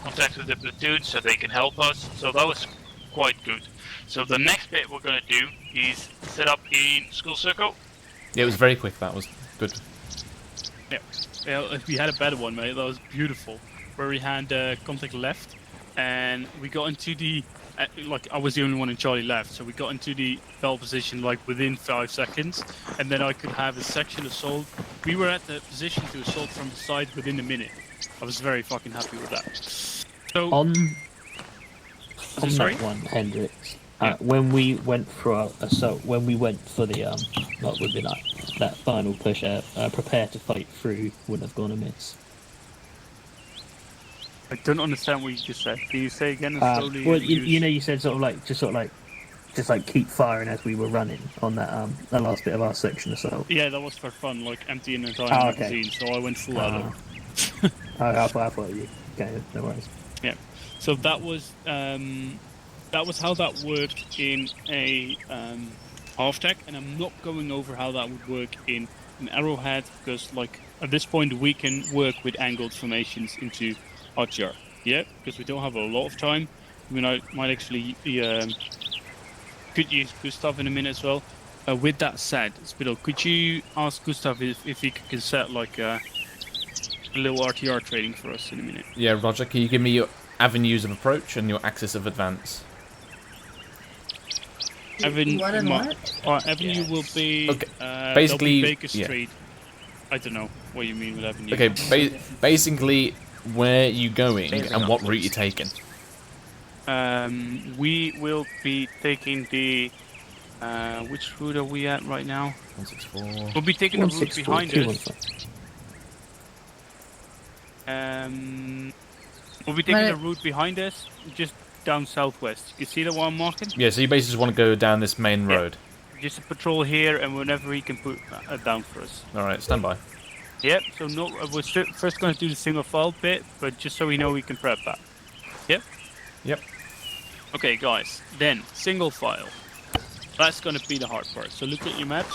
contact with the platoon so they can help us. So that was quite good. So the next bit we're going to do is set up in school circle. Yeah, it was very quick. That was good. Yeah, we had a better one, mate. That was beautiful. Where we had contact left, and we got into the like I was the only one in Charlie left, so we got into the bell position like within 5 seconds, and then I could have a section assault. We were at the position to assault from the side within a minute. I was very fucking happy with that. So on sorry? that one, Hendrix. When we went for when we went for the what would be like that final push out, prepare to fight through wouldn't have gone amiss. I don't understand what you just said. Can you say again? And slowly Well, you know, you said just keep firing as we were running on that the last bit of our section or so. Yeah, that was for fun, like emptying the entire magazine. So I went full auto. I thought you. Okay, no worries. Yeah. So that was how that worked in a half-tech, and I'm not going over how that would work in an arrowhead, because like at this point we can work with angled formations into RTR. Yeah, because we don't have a lot of time. We might actually could use Gustav in a minute as well. With that said, Spittle, could you ask Gustav if he can set like a little RTR training for us in a minute? Yeah, Roger. Can you give me your avenues of approach and your axis of advance? What and what? Our avenue will be basically Baker Street. I don't know what you mean with avenue. Okay, basically, where you going and what route you taking? We will be taking the. Which route are we at right now? 164. We'll be taking the route 164, behind us. We'll be taking the route behind us, just down southwest. You see the one I'm marking? Yeah, so you basically just want to go down this main road. Just a patrol here, and whenever he can put down for us. Alright, stand by. Yep, so no, we're first going to do the single file bit, but just so we know we can prep that. Yep? Yep. Okay, guys, then, single file. That's going to be the hard part. So look at your maps,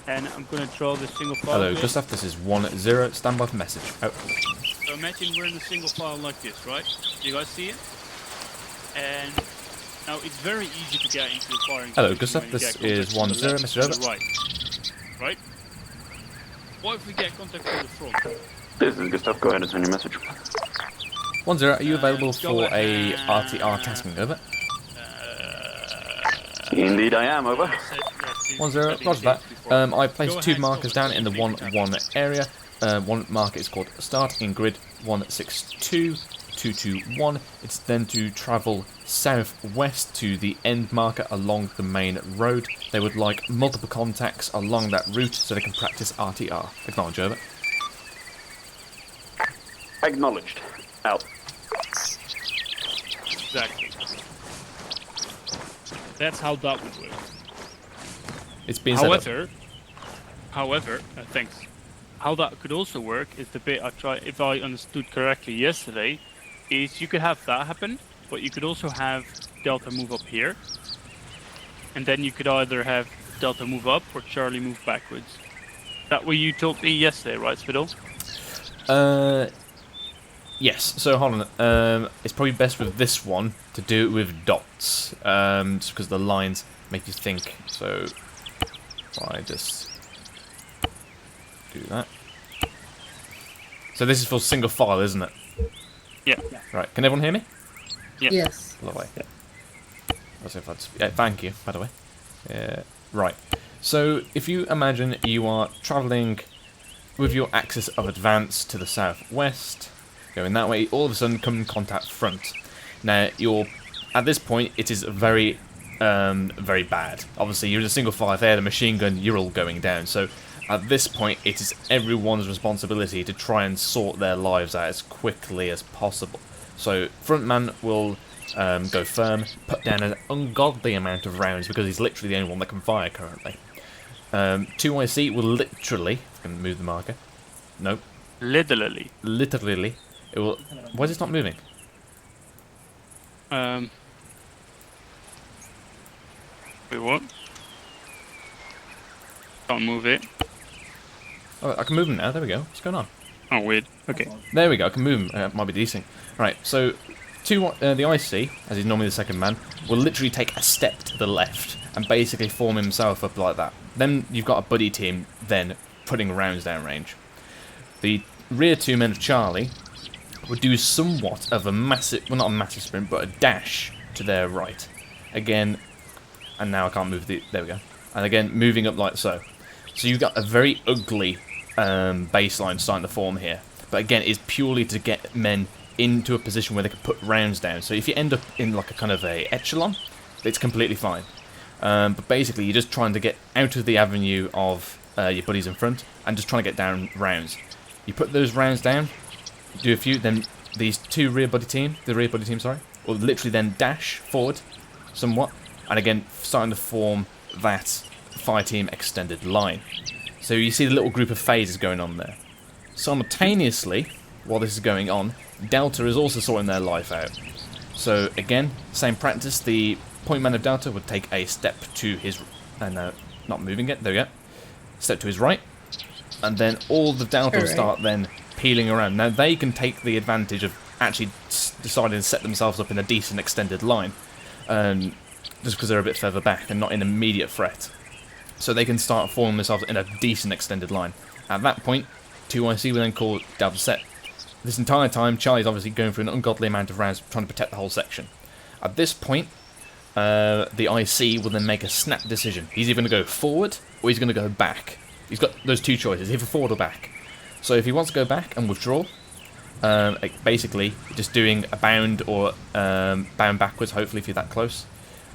and I'm going to draw the single file Hello, bit. Gustav, this is 10, stand by for message. Oh. So imagine we're in a single file like this, right? You guys see it? And now it's very easy to get into the firing. Hello, Gustav, this is 10, message over. Right. What if we get contact from the front? This is Gustav. Go ahead and send your message. 10, are you available for a RTR tasking? Over. Indeed, I am. Over. 10, roger that. I placed 2 markers down in the 1-1 area. One marker is called Start in grid 162-221. It's then to travel southwest to the end marker along the main road. They would like multiple contacts along that route so they can practice RTR. Acknowledge, over. Acknowledged. Out. Exactly. That's how that would work. It's been set up. However, thanks. How that could also work is the bit I tried, if I understood correctly yesterday, is you could have that happen, but you could also have Delta move up here, and then you could either have Delta move up or Charlie move backwards. That what you told me yesterday, right, Spittle? Yes, so hold on. It's probably best with this one to do it with dots, just because the lines make you think. So, if I just do that. So this is for single file, isn't it? Yeah. Right, can everyone hear me? Yeah. Yes. Lovely. Let's see if that's... Yeah, thank you, by the way. Right. So, if you imagine you are travelling with your axis of advance to the southwest, going that way, all of a sudden come in contact front. Now, at this point, it is very, very bad. Obviously, you're in a single file there, the machine gun, you're all going down. So, at this point, it is everyone's responsibility to try and sort their lives out as quickly as possible. So, frontman will go firm, put down an ungodly amount of rounds because he's literally the only one that can fire currently. 2IC will literally, if I can move the marker, nope. Literally, it will. Why is it not moving? Wait, what? Can't move it. Oh, I can move him now. There we go. What's going on? Oh, weird. Okay. There we go. I can move him. Might be decent. Right. So, the IC, as he's normally the second man, will literally take a step to the left and basically form himself up like that. Then you've got a buddy team then putting rounds down range. The rear 2 men of Charlie would do somewhat of a massive, well, not a massive sprint, but a dash to their right. Again, and now I can't move there we go. And again, moving up like so. So you've got a very ugly baseline starting to form here. But again, it's purely to get men into a position where they can put rounds down. So if you end up in like a kind of a echelon, it's completely fine. But basically, you're just trying to get out of the avenue of your buddies in front and just trying to get down rounds. You put those rounds down, do a few, then these the rear buddy team, will literally then dash forward somewhat, and again starting to form that fire team extended line. So you see the little group of phases going on there. Simultaneously, while this is going on, Delta is also sorting their life out. So again, same practice, the point man of Delta would take a step to his, not moving it, there we go, step to his right, and then all the Delta will start then peeling around. Now they can take the advantage of actually deciding to set themselves up in a decent extended line, just because they're a bit further back and not in immediate threat. So they can start forming themselves in a decent extended line. At that point, 2IC will then call Delta set. This entire time, Charlie's obviously going through an ungodly amount of rounds trying to protect the whole section. At this point, the IC will then make a snap decision. He's either going to go forward or he's going to go back. He's got those two choices, either forward or back. So if he wants to go back and withdraw, basically just doing a bound or bound backwards, hopefully if you're that close,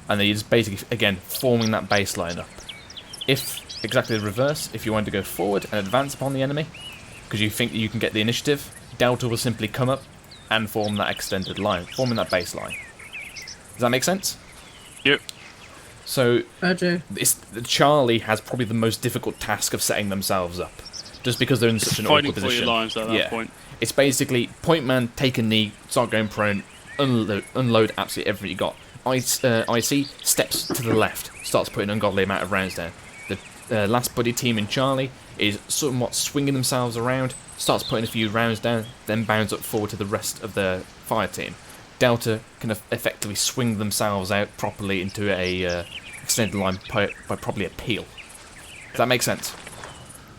and then you're just basically, again, forming that baseline up. If exactly the reverse, if you want to go forward and advance upon the enemy, because you think that you can get the initiative, Delta will simply come up and form that extended line, forming that baseline. Does that make sense? Yep. So, Roger. Charlie has probably the most difficult task of setting themselves up, just because they're in such an awkward position. Fighting for your lives at that point. It's basically point man, take a knee, start going prone, unload absolutely everything you got. IC steps to the left, starts putting an ungodly amount of rounds down. The last buddy team in Charlie is somewhat swinging themselves around, starts putting a few rounds down, then bounds up forward to the rest of the fire team. Delta can effectively swing themselves out properly into a extended line by probably a peel. Does that make sense?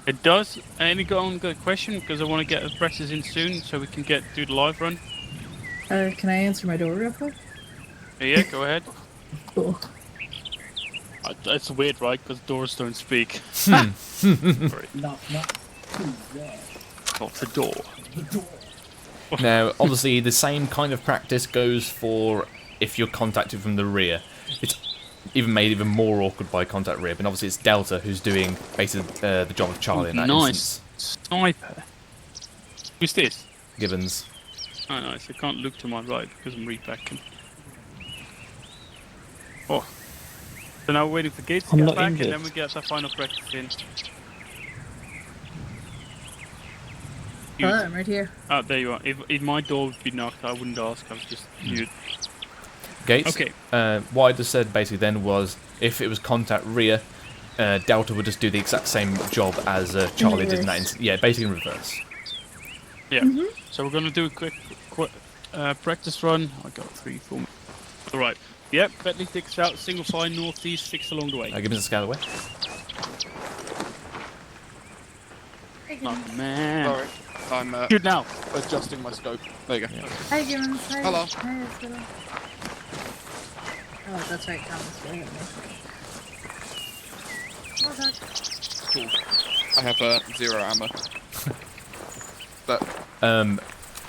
It does. Any good question? Because I want to get the presses in soon so we can do the live run. Can I answer my door real quick? Yeah, go ahead. Cool. It's weird, right? Because doors don't speak. Not Not the door. Now, obviously, the same kind of practice goes for if you're contacted from the rear. It's even made even more awkward by contact rear, but obviously it's Delta who's doing basically the job of Charlie in that instance. Sniper. Who's this? Gibbons. Oh, nice. I can't look to my right because I'm repacking. Oh. So now we're waiting for Gates to I'm get not back, injured. and then we get our final practice in. Hello, I'm right here. Oh, there you are. If my door would be knocked, I wouldn't ask. I was just mute. Gates. Okay. What I just said basically then was if it was contact rear, Delta would just do the exact same job as Charlie did in that instance. Yeah, basically in reverse. Yeah. So we're gonna do a quick practice run. I got 3, 4. All right. Yep. Bentley sticks out. Single file northeast. 6 along the way. Give us a scale away. Oh man. Sorry. I'm Good now. adjusting my scope. There you go. Hi, Gibbons. Hi. Hello. Hi, hello. Oh, that's right. Thomas. Wait a minute. Well done. Cool. I have 0 ammo. But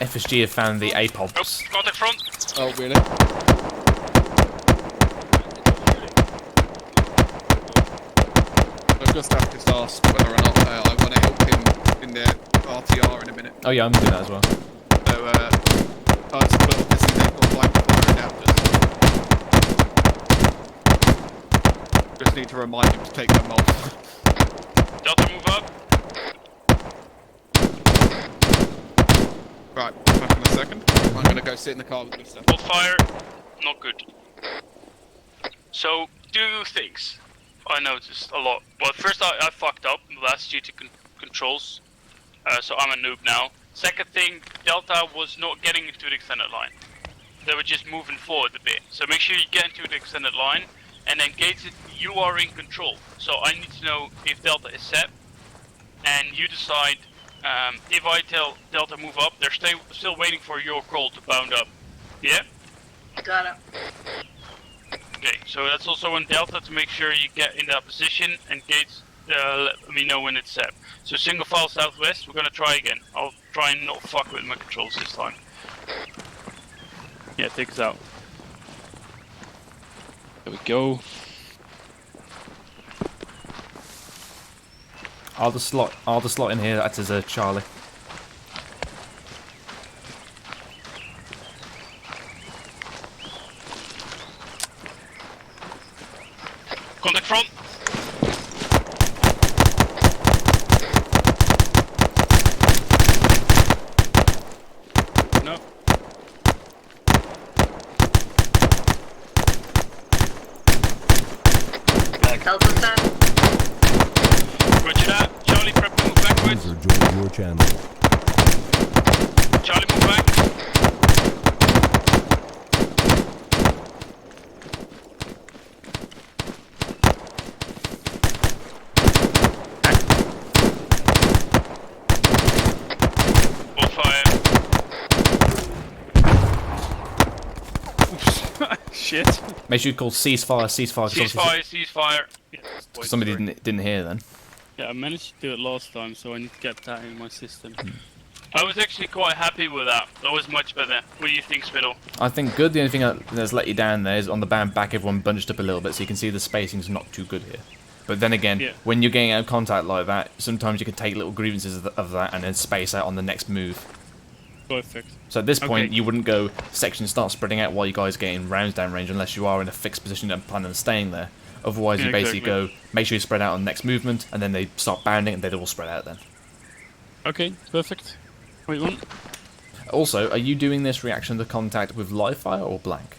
FSG have found the APOBs. Got in front. oh really? I've just asked whether or not I want to help him in the RTR in a minute. Oh yeah, I'm doing that as well. So but obviously they've got blank fire adapters. Just need to remind him to take them off. Delta, move up. Right, back in a second. I'm gonna go sit in the car with Gustav. Full fire. Not good. So, do things. I noticed a lot. Well, first I fucked up. That's due to controls. So I'm a noob now. Second thing, Delta was not getting into the extended line. They were just moving forward a bit. So make sure you get into the extended line, and then Gates, you are in control. So I need to know if Delta is set, and you decide if I tell Delta move up, they're still waiting for your call to bound up. Yeah? Got it. Okay, so that's also on Delta to make sure you get in that position, and Gates, let me know when it's set. So single file southwest, we're gonna try again. I'll try and not fuck with my controls this time. Yeah, take us out. There we go. I'll just slot in here. That is a Charlie. Contact front. No. Delta set. Roger that. Charlie, prep to move backwards. User joined your channel. Charlie, move back. Full fire. Shit. Make sure you call ceasefire. Ceasefire. Somebody didn't hear then. Yeah, I managed to do it last time, so I need to get that in my system. I was actually quite happy with that. That was much better. What do you think, Spittle? I think good. The only thing that's let you down there is on the back, everyone bunched up a little bit, so you can see the spacing's not too good here. But then again, when you're getting out of contact like that, sometimes you can take little grievances of that and then space out on the next move. Perfect. So at this point, you wouldn't go sections start spreading out while you guys are getting rounds down range unless you are in a fixed position and plan on staying there. Otherwise, you basically go, make sure you spread out on the next movement, and then they start bounding and they'd all spread out then. Okay, perfect. Wait one. Also, are you doing this reaction to contact with live fire or blank?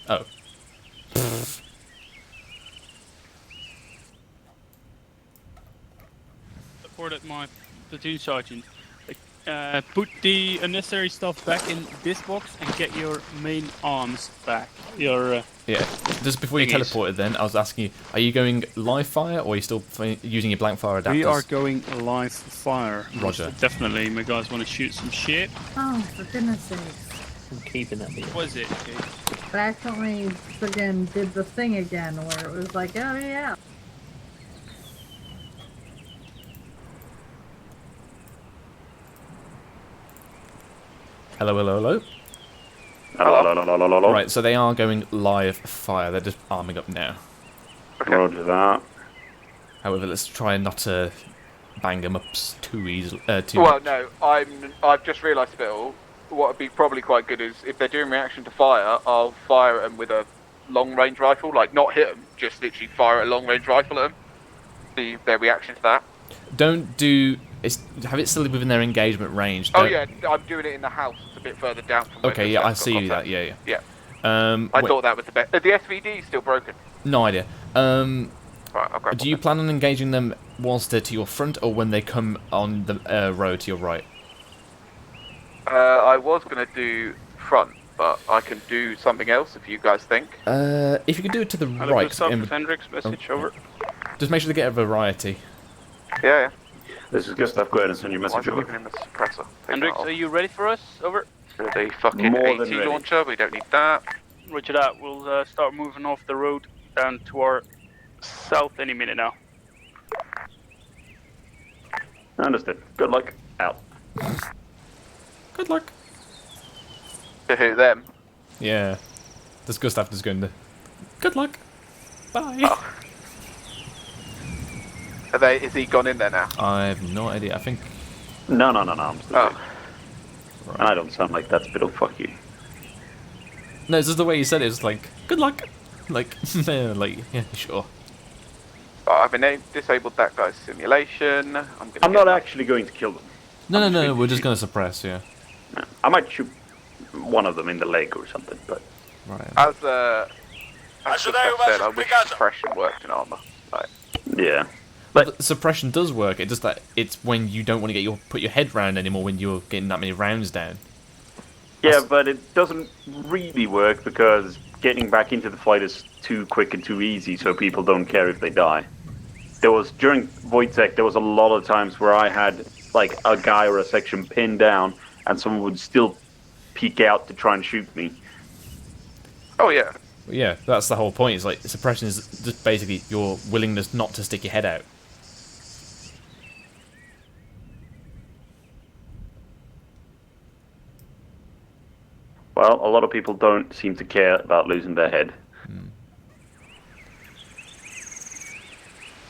Oh. Reported my platoon sergeant. Put the unnecessary stuff back in this box and get your main arms back. Your yeah. Just before you teleported, then I was asking you: are you going live fire or are you still using your blank fire adapters? We are going live fire. Roger. Definitely, my guys want to shoot some shit. Oh, for goodness sakes. I'm keeping that video. What was it? I accidentally friggin' did the thing again where it was like, oh yeah. Hello, hello, hello. Hello. Right, so they are going live fire. They're just arming up now. Okay. Roger that. However, let's try not to bang them up too easily. Well, no, I've just realised, Bill. What would be probably quite good is if they're doing reaction to fire, I'll fire at them with a long-range rifle, like not hit them, just literally fire a long-range rifle at them. See their reaction to that. Don't do. Have it still within their engagement range. Oh yeah, I'm doing it in the house. It's a bit further down from. Okay, yeah, I see that. Yeah. I thought that was the best. The SVD is still broken. No idea. Right, I'll grab do you plan on engaging them whilst they're to your front, or when they come on the road to your right? I was gonna do front, but I can do something else if you guys think. If you could do it to the right. Hendrix, message over. Just make sure they get a variety. Yeah. This is Gustav. Go ahead and send your message over. Giving him a suppressor. Hendrix, are you ready for us? Over. The fucking More than AT ready. launcher. We don't need that. Roger that. We'll start moving off the road down to our south any minute now. Understood. Good luck. Out. Good luck. To who, them? Yeah. This Gustav is going to. Good luck. Bye. Oh. Is he gone in there now? I have no idea. I think. No. I'm still Oh. Right. And I don't sound like that, Spittle. Fuck you. No, it's just the way you said it. It's like, good luck. Like, yeah, sure. I've been disabled that guy's simulation. I'm not actually going to kill them. No. We're just going to suppress. Yeah. No. I might shoot one of them in the leg or something, but. Right. As Gustav said, I wish suppression worked in ArmA. Like. Yeah. But suppression does work. It's just that it's when you don't want to put your head round anymore when you're getting that many rounds down. Yeah, but it doesn't really work because getting back into the fight is too quick and too easy, so people don't care if they die. During Wojtek, there was a lot of times where I had like a guy or a section pinned down, and someone would still peek out to try and shoot me. Oh yeah. Yeah, that's the whole point. It's like suppression is just basically your willingness not to stick your head out. Well, a lot of people don't seem to care about losing their head.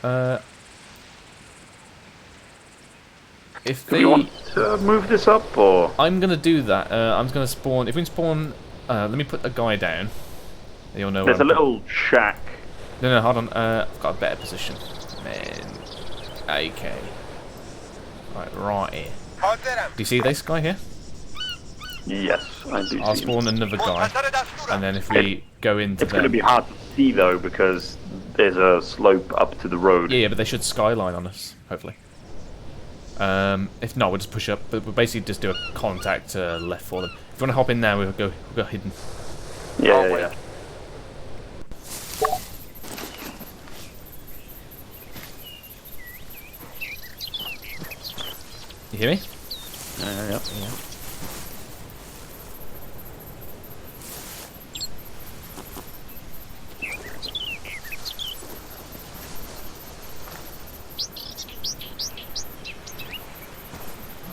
Do you want to move this up, or? I'm gonna do that. I'm gonna spawn. If we can spawn, let me put a guy down. You'll know. There's a little shack. No, hold on. I've got a better position. Man, AK. Right here. Do you see this guy here? Yes, I do. I'll spawn another guy, and then if we go into It's going to be hard to see though because there's a slope up to the road. Yeah, but they should skyline on us, hopefully. If not, we'll just push up. But we'll basically just do a contact left for them. If you want to hop in now, we'll go hidden. Yeah. You hear me? Yeah.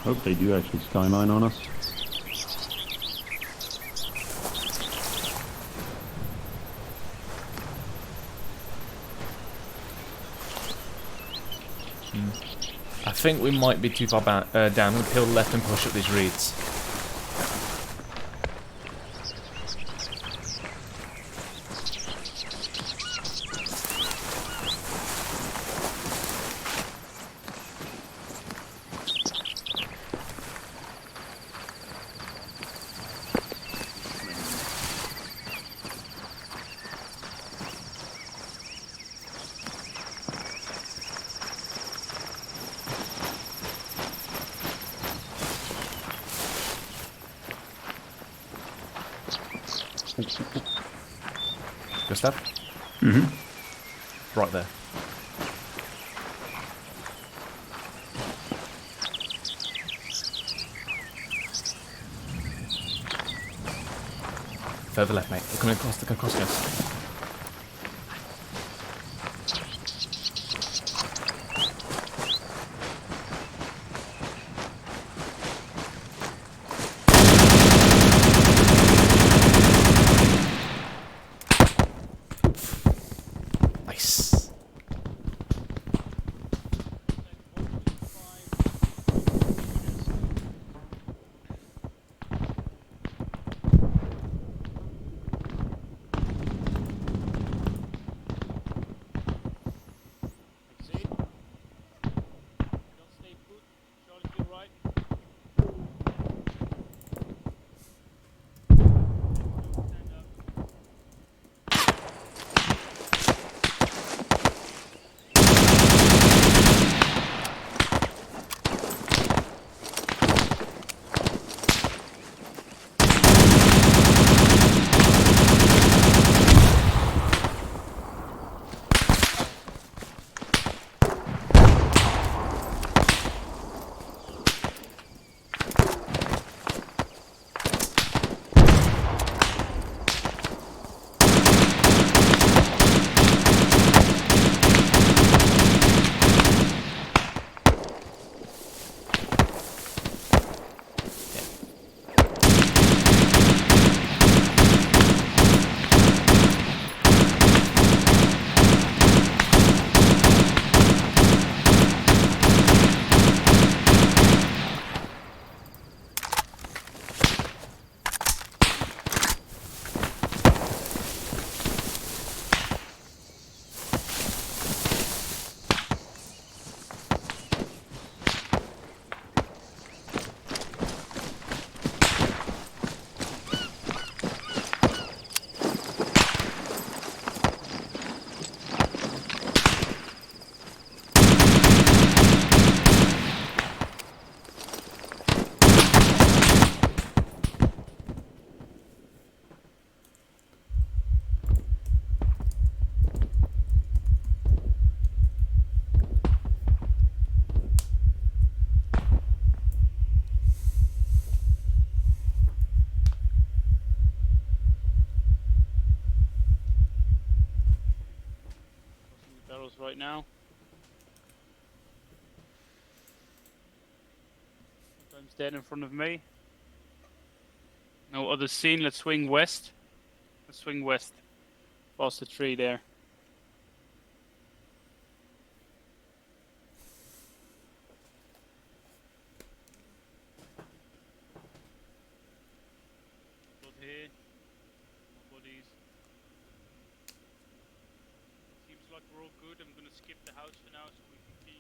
Hope they do actually skyline on us. I think we might be too far down. I'm going to peel left and push up these reeds. Gustav? Right there. Further left, mate. They're coming across the coast. Nice. Barrels right now. Sometimes dead in front of me. No other scene. Let's swing west. Let's swing west. Past the tree there. Blood here. More bodies. Seems like we're all good. I'm gonna skip the house for now so we can continue.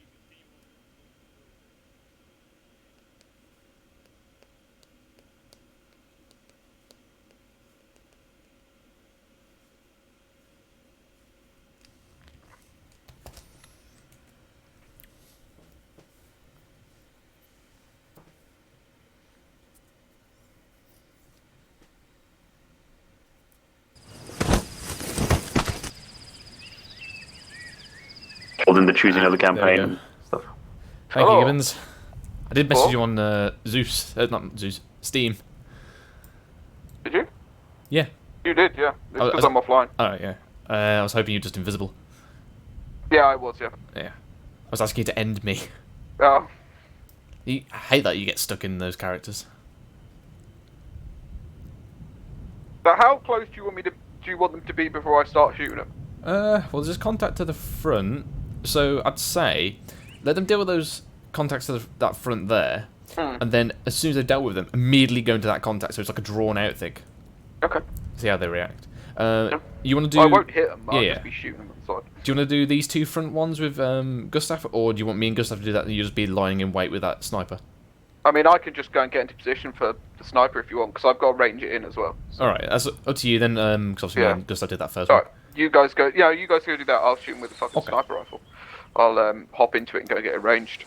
In the choosing of the campaign and stuff. Thank you, Gibbons. I did message you on Zeus, not Zeus, Steam. Did you? Yeah. You did, yeah. It's because I'm offline. Oh, yeah. I was hoping you were just invisible. Yeah, I was, yeah. Yeah. I was asking you to end me. Oh. I hate that you get stuck in those characters. But how close do you want me to? Do you want them to be before I start shooting them? Well, just contact to the front. So I'd say let them deal with those contacts to that front there, and then as soon as they've dealt with them, immediately go into that contact. So it's like a drawn-out thing. Okay. See how they react. You want to do? I won't hit them. I'll Yeah. just be shooting them on the side. Do you want to do these two front ones with Gustav, or do you want me and Gustav to do that and you just be lying in wait with that sniper? I mean, I can just go and get into position for the sniper if you want, because I've got to range it in as well. Alright, that's up to you then, because obviously me and Gustav did that first Alright, one. you guys go. Yeah, you guys go do that. I'll shoot him with a fucking sniper rifle. I'll hop into it and go get it ranged.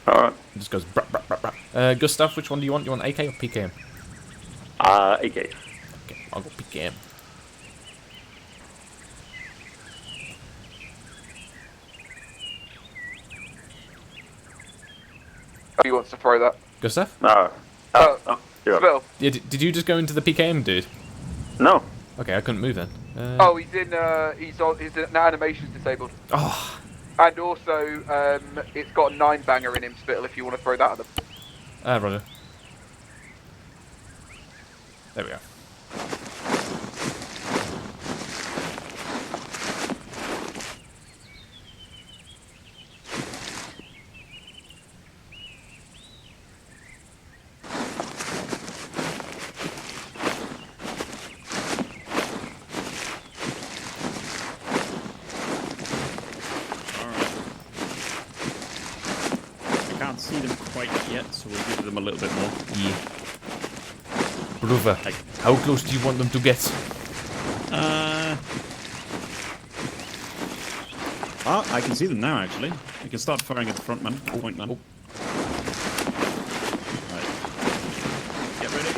Alright. It just goes brap, brap, brap, brap. Gustav, which one do you want? You want AK or PKM? AK. Okay, I'll go PKM. Who wants to throw that? Gustav? No. Spell. Yeah, did you just go into the PKM, dude? No. Okay, I couldn't move then. Oh, he's in. His animation's disabled. Oh. And also, it's got a 9-banger in him, Spittle. If you want to throw that at them. Roger. There we go. I can't see them quite yet, so we'll give them a little bit more. Yeah. Brother, how close do you want them to get? I can see them now, actually. We can start firing at the front man. Point man. Right. Get ready.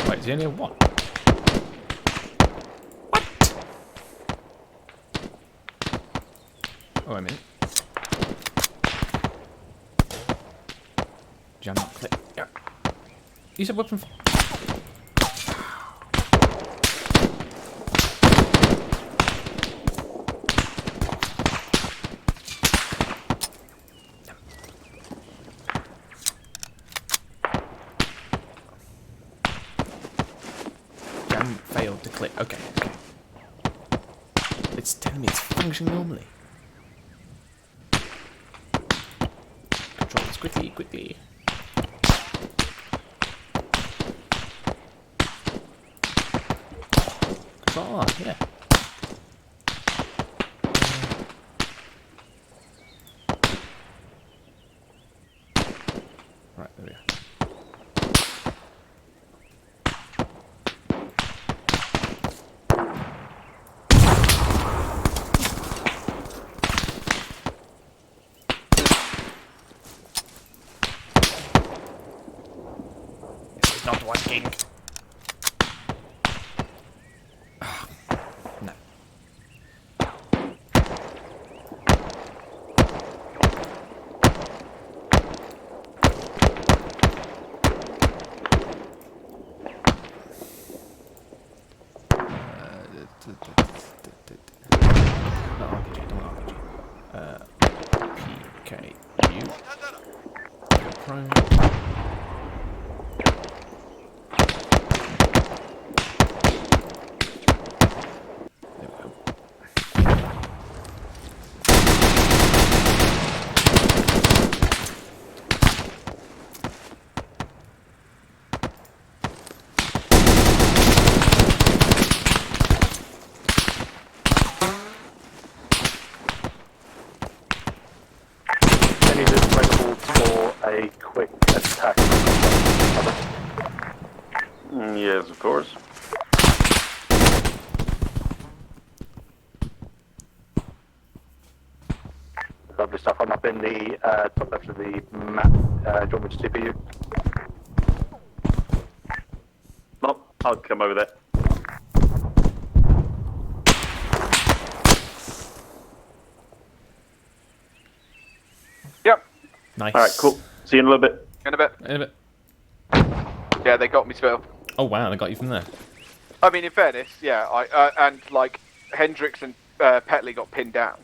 Wait, is he only a one? Oh, wait a minute. Jam, click. Yeah. Use a weapon. Jam failed to click. Okay. It's telling me it's functioning normally. Control this quickly, quickly. Control R, yeah. Right, there we go. It's not working. No. Not RPG, don't RPG. PKU. Go prone. a quick attack? Yes, of course. Lovely stuff. I'm up in the top left of the map. Do you want me to TP you? No, I'll come over there. Yep. Nice. Alright, cool. See you in a little bit. In a bit. In a bit. Yeah, they got me, Spill. Oh wow, they got you from there. I mean, in fairness, yeah, and like Hendricks and Petley got pinned down,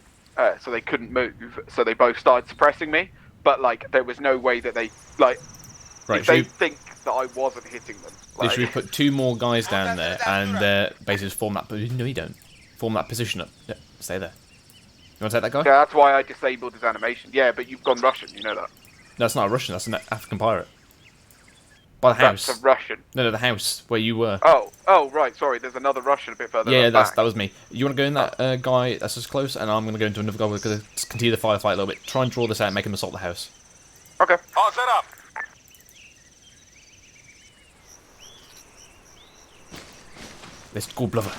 so they couldn't move. So they both started suppressing me, but like there was no way that they like. Right, if they we, think that I wasn't hitting them. Like, should we put 2 more guys down there and basically just form that? No, you don't. Form that position up. Yeah, stay there. You want to take that guy? Yeah, that's why I disabled his animation. Yeah, but you've gone Russian. You know that. No, that's not a Russian. That's an African pirate. By the house. That's a Russian. No, the house where you were. Oh, right. Sorry, there's another Russian a bit further. Yeah, back. that was me. You want to go in that guy that's as close, and I'm going to go into another guy. We're going to continue the firefight a little bit. Try and draw this out and make him assault the house. Okay. All set up. Let's go, brother.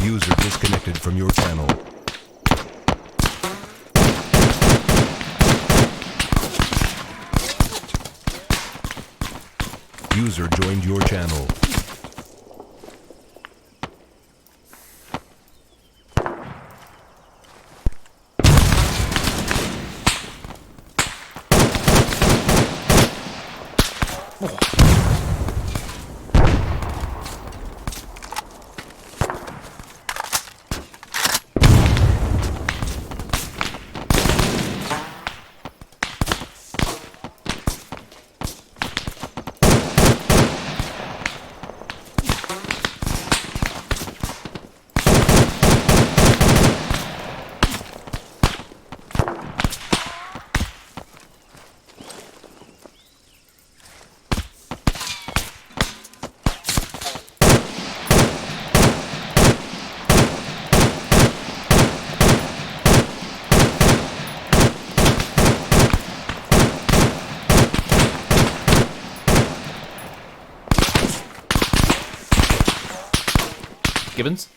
User disconnected from your channel. User joined your channel. Gibbons?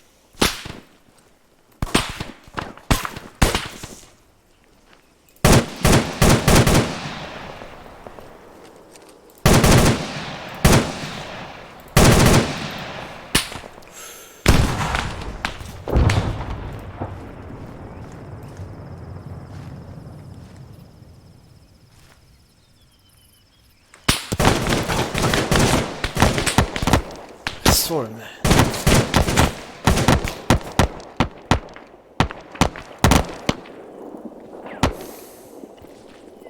I saw him there.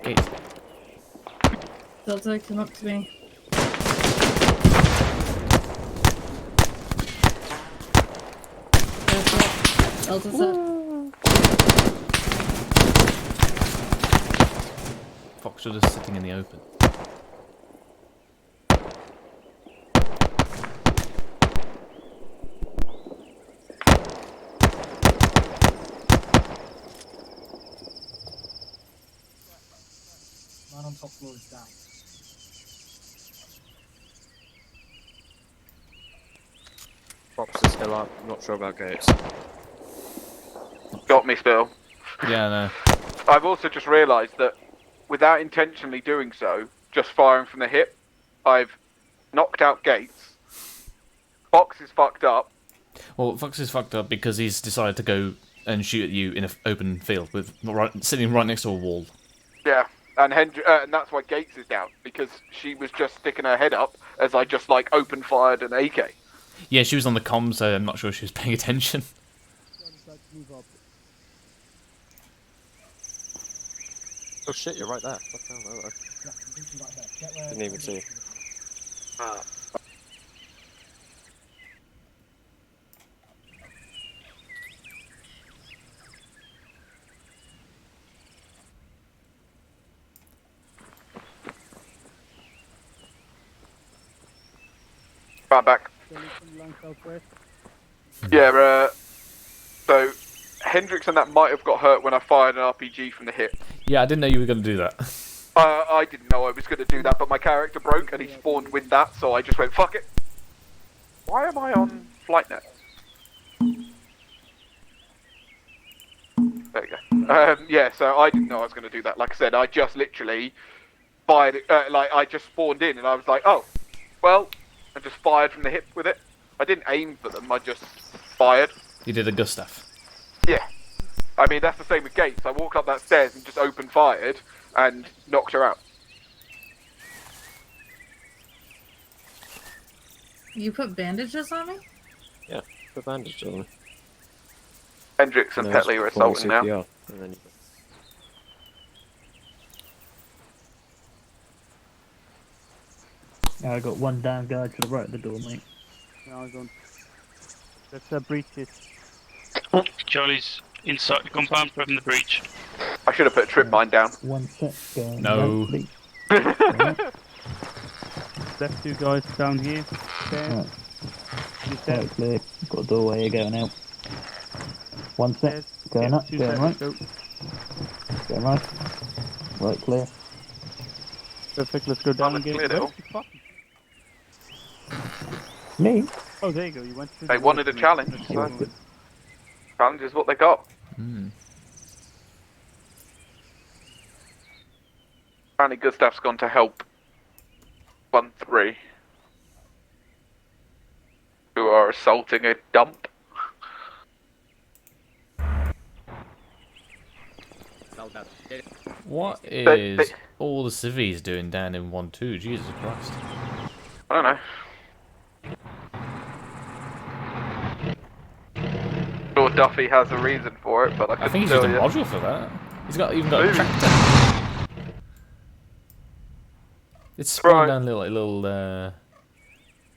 Gate. Delta, come up to me. Delta's up. Fox are just sitting in the open. Man on top floor is down. Fox is still up. Not sure about gates. Got me, Spill. Yeah, no. I've also just realised that without intentionally doing so, just firing from the hip, I've knocked out Gates. Fox is fucked up. Well, Fox is fucked up because he's decided to go and shoot at you in an open field with sitting right next to a wall. Yeah, and and that's why Gates is down, because she was just sticking her head up as I just like open fired an AK. Yeah, she was on the comms, so I'm not sure she was paying attention. Oh shit, you're right there. What the hell? Didn't even see. Right back. Yeah, so Hendricks and that might have got hurt when I fired an RPG from the hip. Yeah, I didn't know you were going to do that. I didn't know I was going to do that, but my character broke and he spawned with that, so I just went, fuck it. Why am I on flight net? There you go. Yeah, so I didn't know I was going to do that. Like I said, I just literally fired, I just spawned in and I was like, oh, well, I just fired from the hip with it. I didn't aim for them, I just fired. You did a Gustav. Yeah. I mean, that's the same with Gates. I walked up that stairs and just open fired and knocked her out. You put bandages on me? Yeah, put bandages on me. Hendricks and Petley are assaulting now. And then I got one down guy to the right of the door, mate. Yeah, I'm going. Let's breach it. Charlie's inside the compound, from the breach. I should have put a trip mine down. One sec, going No. Left two guys down here. Okay. Right. Right, clear. Got a doorway here going out. One sec, going up, going right. Going right. Right, clear. Perfect, let's go down and get it. Me? Oh, there you go, you went through They wanted a challenge. So challenge is what they got. Apparently Gustav's gone to help 1-3 who are assaulting a dump. What is all the civvies doing down in 1-2? Jesus Christ. I don't know. Sure, Duffy has a reason for it, but I think he's tell used a you. module for that. He's even got a Ooh. tractor. It's spawned down little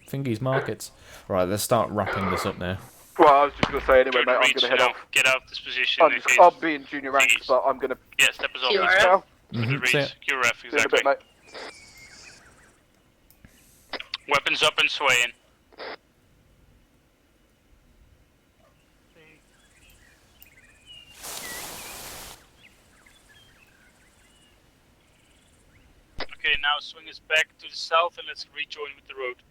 thingies markets. Right, let's start wrapping this up now. Well, I was just going to say anyway, mate, I'm going to head off. Get out of this position. I'm being junior ranked, but I'm going to... Yeah, step us off. QRF. QRF, See you in a exactly. bit, mate. Weapons up and swaying. Okay, now swing us back to the south and let's rejoin with the road.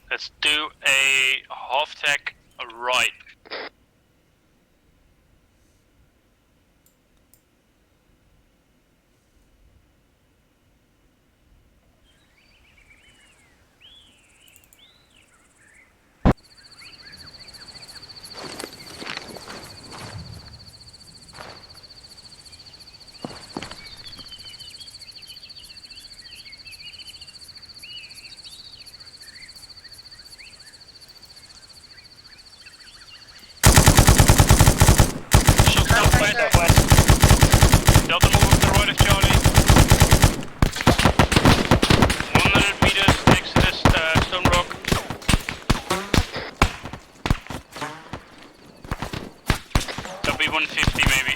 Let's do a half-tack right. Probably 150 maybe.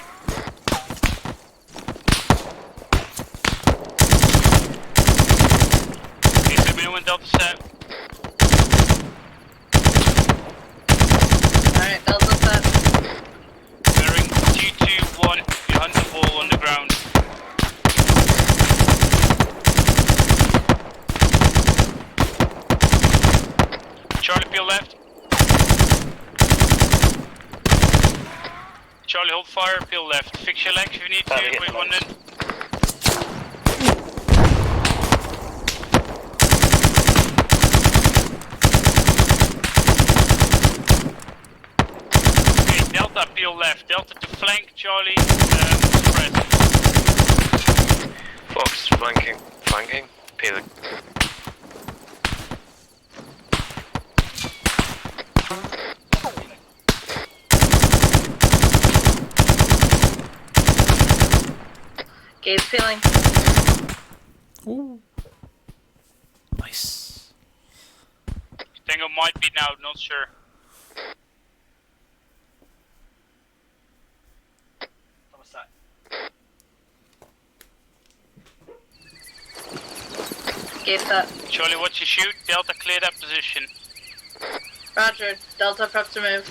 Okay, so let me know when Delta set. Alright, Delta set. Bearing 221 behind the wall on the ground. Charlie, peel left. Charlie, hold fire, peel left. Fix your legs if you need to. Wait one then. Okay, Delta, peel left. Delta to flank, Charlie, spread. Fox flanking, peeling. Gabe's peeling. Ooh. Nice. Tango might be now, not sure. Gabe set. Charlie, watch your shoot. Delta, clear that position. Roger. Delta prep to move.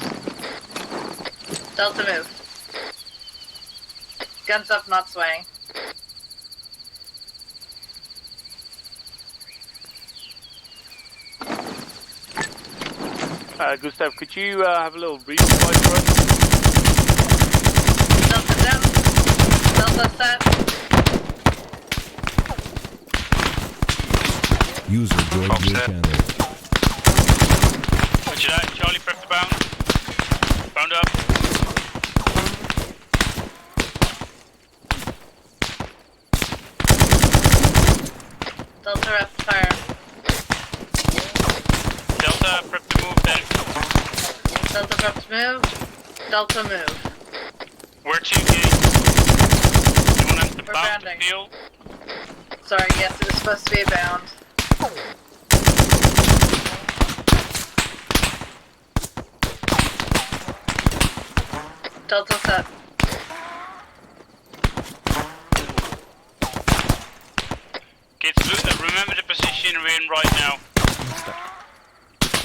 Delta move. Guns up, not swaying. Gustav, could you have a little resupply for us? Delta down. Delta set. User joined your channel. Roger that. Charlie, prep to bound. Bound up. Delta rep fire. Delta, prep to move then. Delta prep to move. Delta move. Where to, Gate? You want us to We're bound to bounding. peel? Sorry, yes, it was supposed to be a bound. Delta set. Gates, remember the position we're in right now.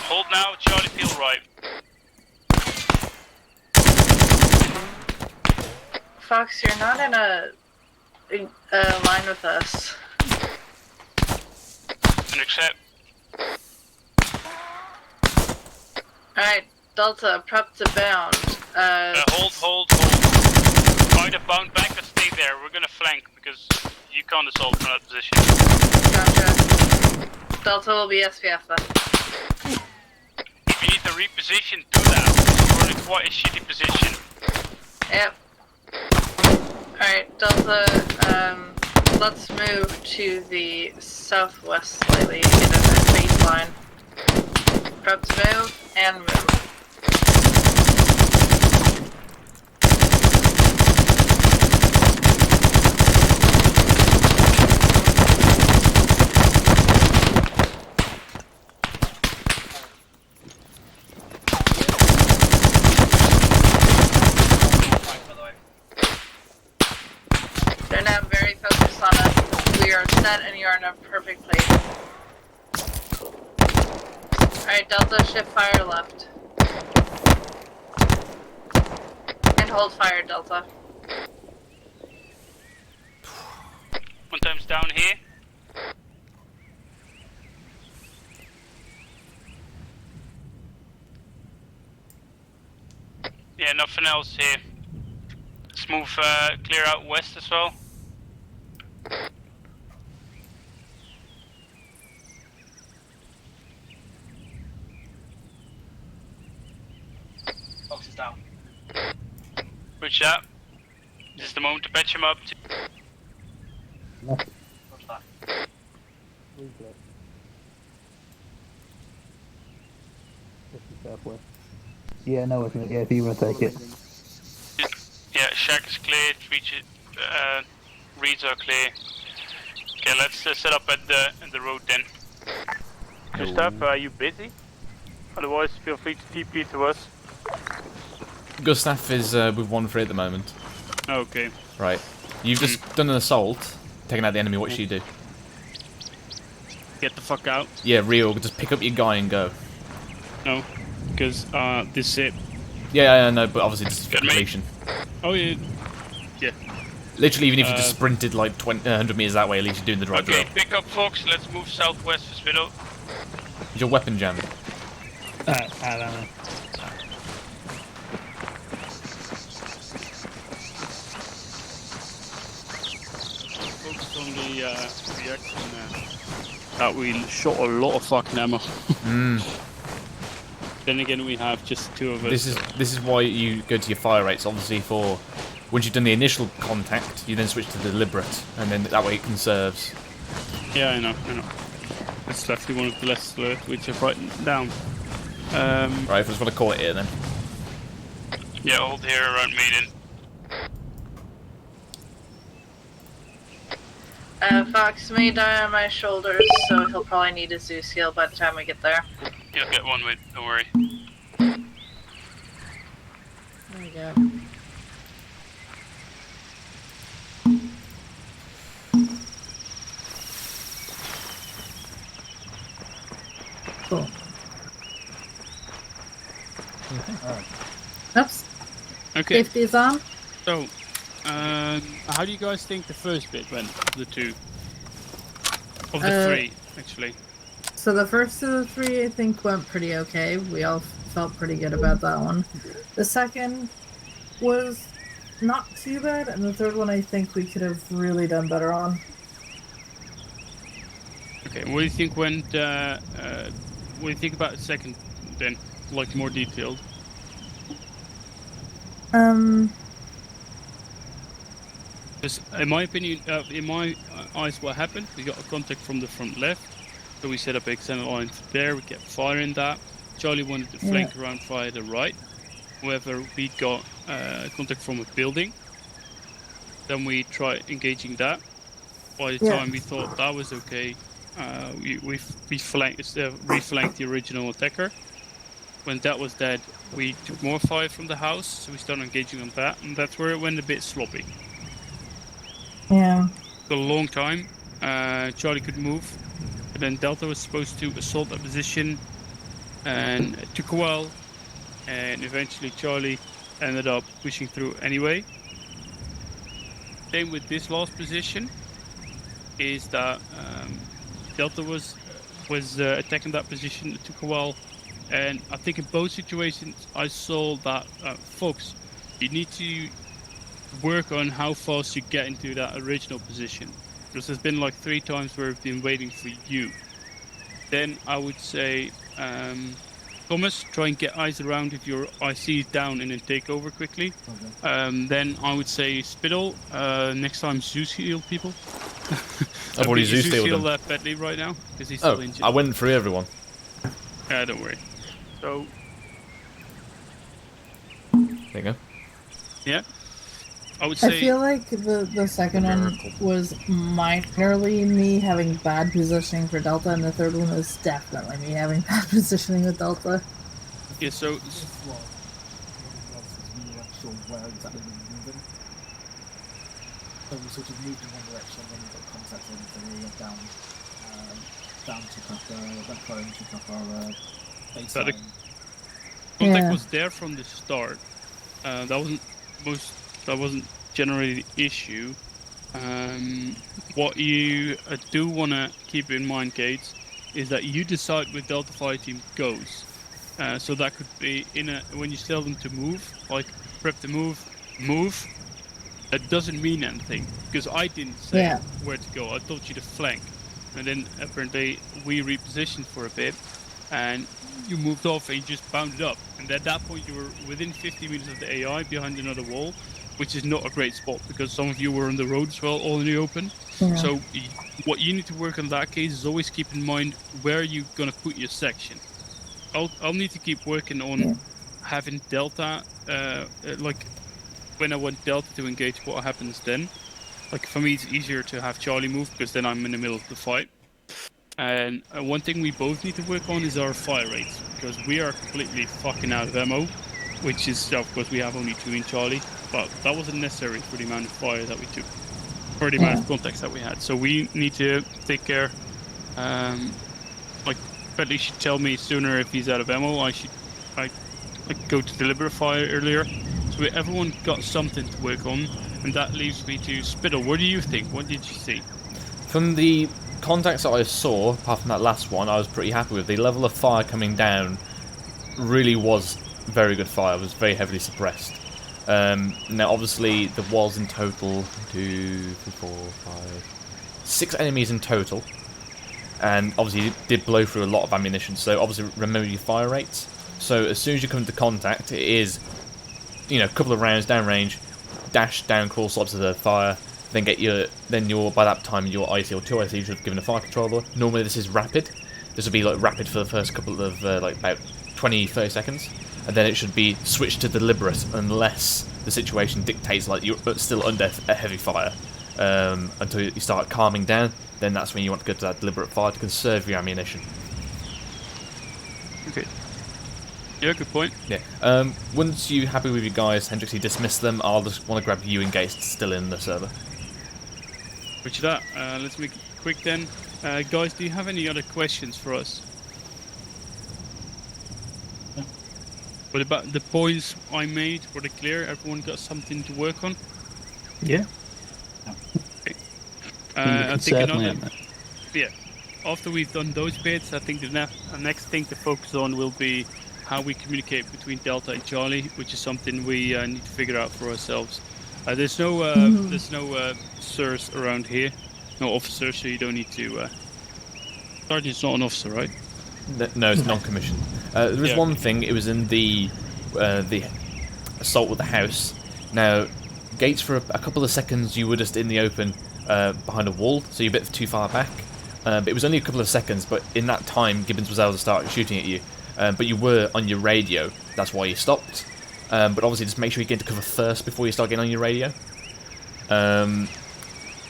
Hold now, Charlie, peel right. Fox, you're not in a line with us. And accept. Alright, Delta, prep to bound. Hold. Either bound back or stay there. We're gonna flank because you can't assault from that position. Gotcha. Delta will be SPF then. If you need to reposition, do that. We're in quite a shitty position. Yep. Alright, Delta, let's move to the southwest slightly to get a baseline. Prep to move, and move. They're now very focused on us. We are set and you are in a perfect place. Alright, Delta, shift fire left. And hold fire, Delta. One time's down here. Yeah, nothing else here. Let's move clear out west as well. Fox is down. Bridge that. This is the moment to patch him up. Roger that. Southwest. Yeah, no, isn't it? Yeah, if you want to take it. Yeah, shack is clear. Reads are clear. Okay, let's set up at the road then. Gustav, are you busy? Otherwise, feel free to TP to us. Gustav is with 1-3 at the moment. Okay. Right. You've just done an assault, taking out the enemy. What should you do? Get the fuck out. Yeah, reorg. Just pick up your guy and go. No, because this is it. Yeah, I know, but obviously just for completion. Oh yeah. Yeah. Literally, even if you just sprinted like 100 meters that way, at least you're doing the right Okay, drill. pick up Fox, let's move southwest for Spittle. Is your weapon jammed? I don't know. Focus on the reaction we shot a lot of fucking ammo. Then again, we have just 2 of us. This is why you go to your fire rates. Obviously, for once you've done the initial contact, you then switch to the deliberate, and then that way it conserves. Yeah, I know. That's actually one of the lessons learned, which I've written down. Right, if I just want to call it here then. Yeah, hold here around Maiden. Fox may die on my shoulders, so he'll probably need a Zeus heal by the time we get there. You'll get one with, don't worry. There we go. Cool. Alright. Oops. Okay. Safety is on. So, how do you guys think the first bit went? The 2? Of the 3, actually. So the first of the 3, I think, went pretty okay. We all felt pretty good about that one. The second was not too bad, and the third one I think we could have really done better on. Okay, what do you think went, what do you think about the second, then? Like, more detailed? Because, in my opinion, in my eyes, what happened, we got a contact from the front left, so we set up extended line there, we kept firing that. Charlie wanted to flank around via the right. However, we got contact from a building. Then we tried engaging that. By the time we thought that was okay, we reflanked the original attacker. When that was dead, we took more fire from the house, so we started engaging on that, and that's where it went a bit sloppy. Yeah. For a long time, Charlie could move, but then Delta was supposed to assault that position, and it took a while, and eventually Charlie ended up pushing through anyway. Same with this last position, is that Delta was attacking that position. It took a while, and I think in both situations I saw that folks, you need to work on how fast you get into that original position, because there's been like 3 times where I've been waiting for you. Then I would say, Thomas, try and get eyes around if your IC is down and then take over quickly. Okay. Then I would say Spittle, next time Zeus heal people. I've already Zeus healed him. Bentley right now, because he's still injured. I went through everyone. Don't worry. So... There you go. Yeah. I would say... I feel like the second one was minorly me having bad positioning for Delta, and the third one was definitely me having bad positioning with Delta. Yeah, so... So we sort of moved in one direction, then we got contact on the way down to phone to up our baseline. Contact was there from the start. That wasn't generally the issue. What you do want to keep in mind, Gates, is that you decide where Delta Fire Team goes. So that could be when you tell them to move, like prep to move. That doesn't mean anything, because I didn't say where to go. I told you to flank, and then apparently we repositioned for a bit, and you moved off and you just bounded up. And at that point, you were within 50 meters of the AI behind another wall, which is not a great spot because some of you were on the road as well, all in the open. Yeah. So what you need to work on in that case is always keep in mind where you're gonna put your section. I'll need to keep working on having Delta, like when I want Delta to engage, what happens then? Like for me, it's easier to have Charlie move because then I'm in the middle of the fight. And one thing we both need to work on is our fire rates, because we are completely fucking out of ammo. which is, of course, we have only 2 in Charlie, but that wasn't necessary for the amount of fire that we took, for the amount of contacts that we had. So we need to take care. Like, Bradley should tell me sooner if he's out of ammo. I go to deliberate fire earlier. So everyone got something to work on, and that leaves me to Spittle. What do you think? What did you see? From the contacts that I saw, apart from that last one, I was pretty happy with. The level of fire coming down really was very good fire. It was very heavily suppressed. Now, obviously, there was in total 6 enemies in total, and obviously it did blow through a lot of ammunition. So obviously, remember your fire rates. So as soon as you come into contact, it is, a couple of rounds downrange, dash down, crawl stops to the fire. Then by that time you're IC or 2 IC, you should have given a fire controller. Normally this is rapid. This would be like rapid for the first couple of like about 20-30 seconds, and then it should be switched to deliberate unless the situation dictates like you're still under a heavy fire until you start calming down. Then that's when you want to go to that deliberate fire to conserve your ammunition. Okay. Yeah, good point. Yeah. Once you're happy with your guys, Hendrix, you dismiss them. I'll just want to grab you and Gates still in the server. Which that. Let's make it quick then. Guys, do you have any other questions for us? What about the points I made? Were they clear? Everyone got something to work on? Yeah. Okay. I think after we've done those bits, I think the next thing to focus on will be how we communicate between Delta and Charlie, which is something we need to figure out for ourselves. There's no sirs around here, no officers, so you don't need to. Sergeant's not an officer, right? No, it's non-commissioned. There is one thing. It was in the assault with the house. Now, Gates, for a couple of seconds, you were just in the open behind a wall, so you're a bit too far back. But it was only a couple of seconds. But in that time, Gibbons was able to start shooting at you. But you were on your radio. That's why you stopped. But obviously, just make sure you get into cover first before you start getting on your radio.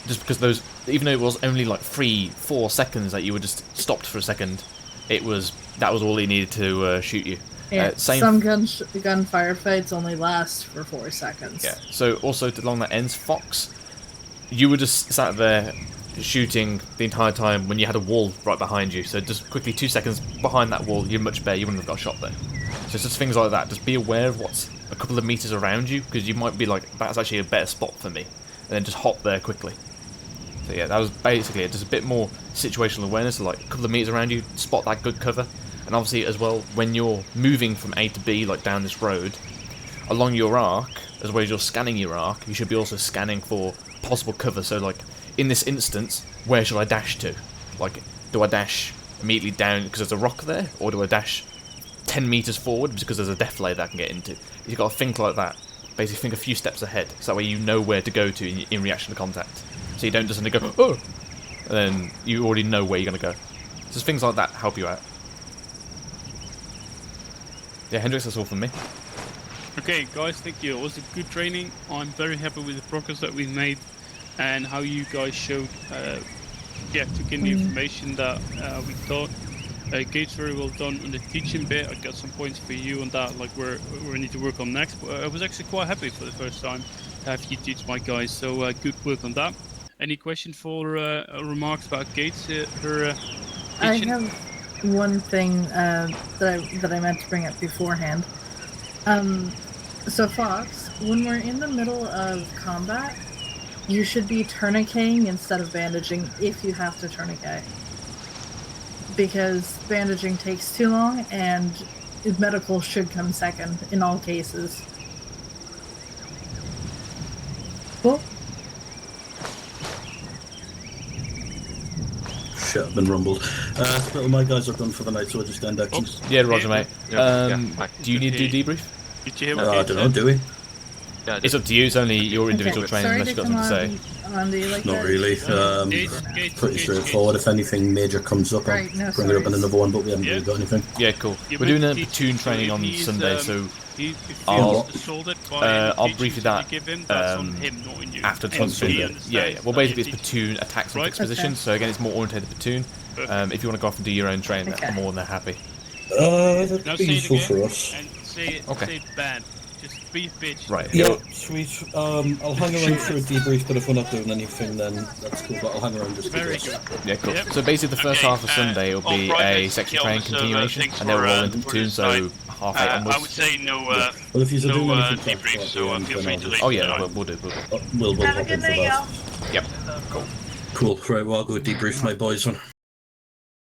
Just because even though it was only like 3-4 seconds that you were just stopped for a second, that was all he needed to shoot you. Yeah, some gunfire fights only last for 4 seconds. Yeah. So also along that ends, Fox, you were just sat there shooting the entire time when you had a wall right behind you. So just quickly 2 seconds behind that wall, you're much better. You wouldn't have got shot there. So it's just things like that. Just be aware of what's a couple of meters around you, because you might be like, that's actually a better spot for me, and then just hop there quickly. So yeah, that was basically it. Just a bit more situational awareness, like a couple of meters around you, spot that good cover. And obviously as well, when you're moving from A to B, like down this road, along your arc, as well as you're scanning your arc, you should be also scanning for possible cover. So like, in this instance, where should I dash to? Like, do I dash immediately down because there's a rock there? Or do I dash 10 meters forward because there's a deflate that I can get into? You've got to think like that. Basically think a few steps ahead, so that way you know where to go to in reaction to contact. So you don't just go, oh! And then you already know where you're going to go. Just things like that help you out. Yeah, Hendrix, that's all from me. Okay, guys, thank you. It was a good training. I'm very happy with the progress that we've made and how you guys showed, took in the information that we thought. Gates, very well done on the teaching bit. I got some points for you on that, like where we need to work on next. But I was actually quite happy for the first time to have you teach my guys, so good work on that. Any questions for remarks about Gates? Her I have one thing that I meant to bring up beforehand. So Fox, when we're in the middle of combat, you should be tourniqueting instead of bandaging if you have to tourniquet. Because bandaging takes too long, and medical should come second in all cases. Cool. Shit, I've been rumbled. Well, my guys are done for the night, so I just end actions. Yeah, roger, mate. Do you need to do debrief? I don't know, do we? Yeah, it's up to you. It's only your individual training unless you've got something to say. Not really. Pretty straightforward. If anything major comes up, I'll bring it up in another one, but we haven't really got anything. Yeah, cool. We're doing a platoon training on Sunday, so I'll brief you that after the platoon. Yeah. Well, basically it's platoon attacks and fixed positions, so again it's more oriented platoon. If you want to go off and do your own training, I'm more than happy. That'd be useful for us. say bad. Just be a bitch. Right. Yeah, sweet. I'll hang around for a debrief, but if we're not doing anything, then that's cool. But I'll hang around just Very because. good. Yeah, cool. So basically, the first half of Sunday will be a section train continuation, and then we'll roll into platoon, so half 8 onwards. I would say no. Well, if you're doing anything debrief, so feel free to leave. Oh yeah, we'll do. We'll Have a hop good in for night, that. y'all. Yep. Cool. Cool. Right, well, I'll go debrief my boys on.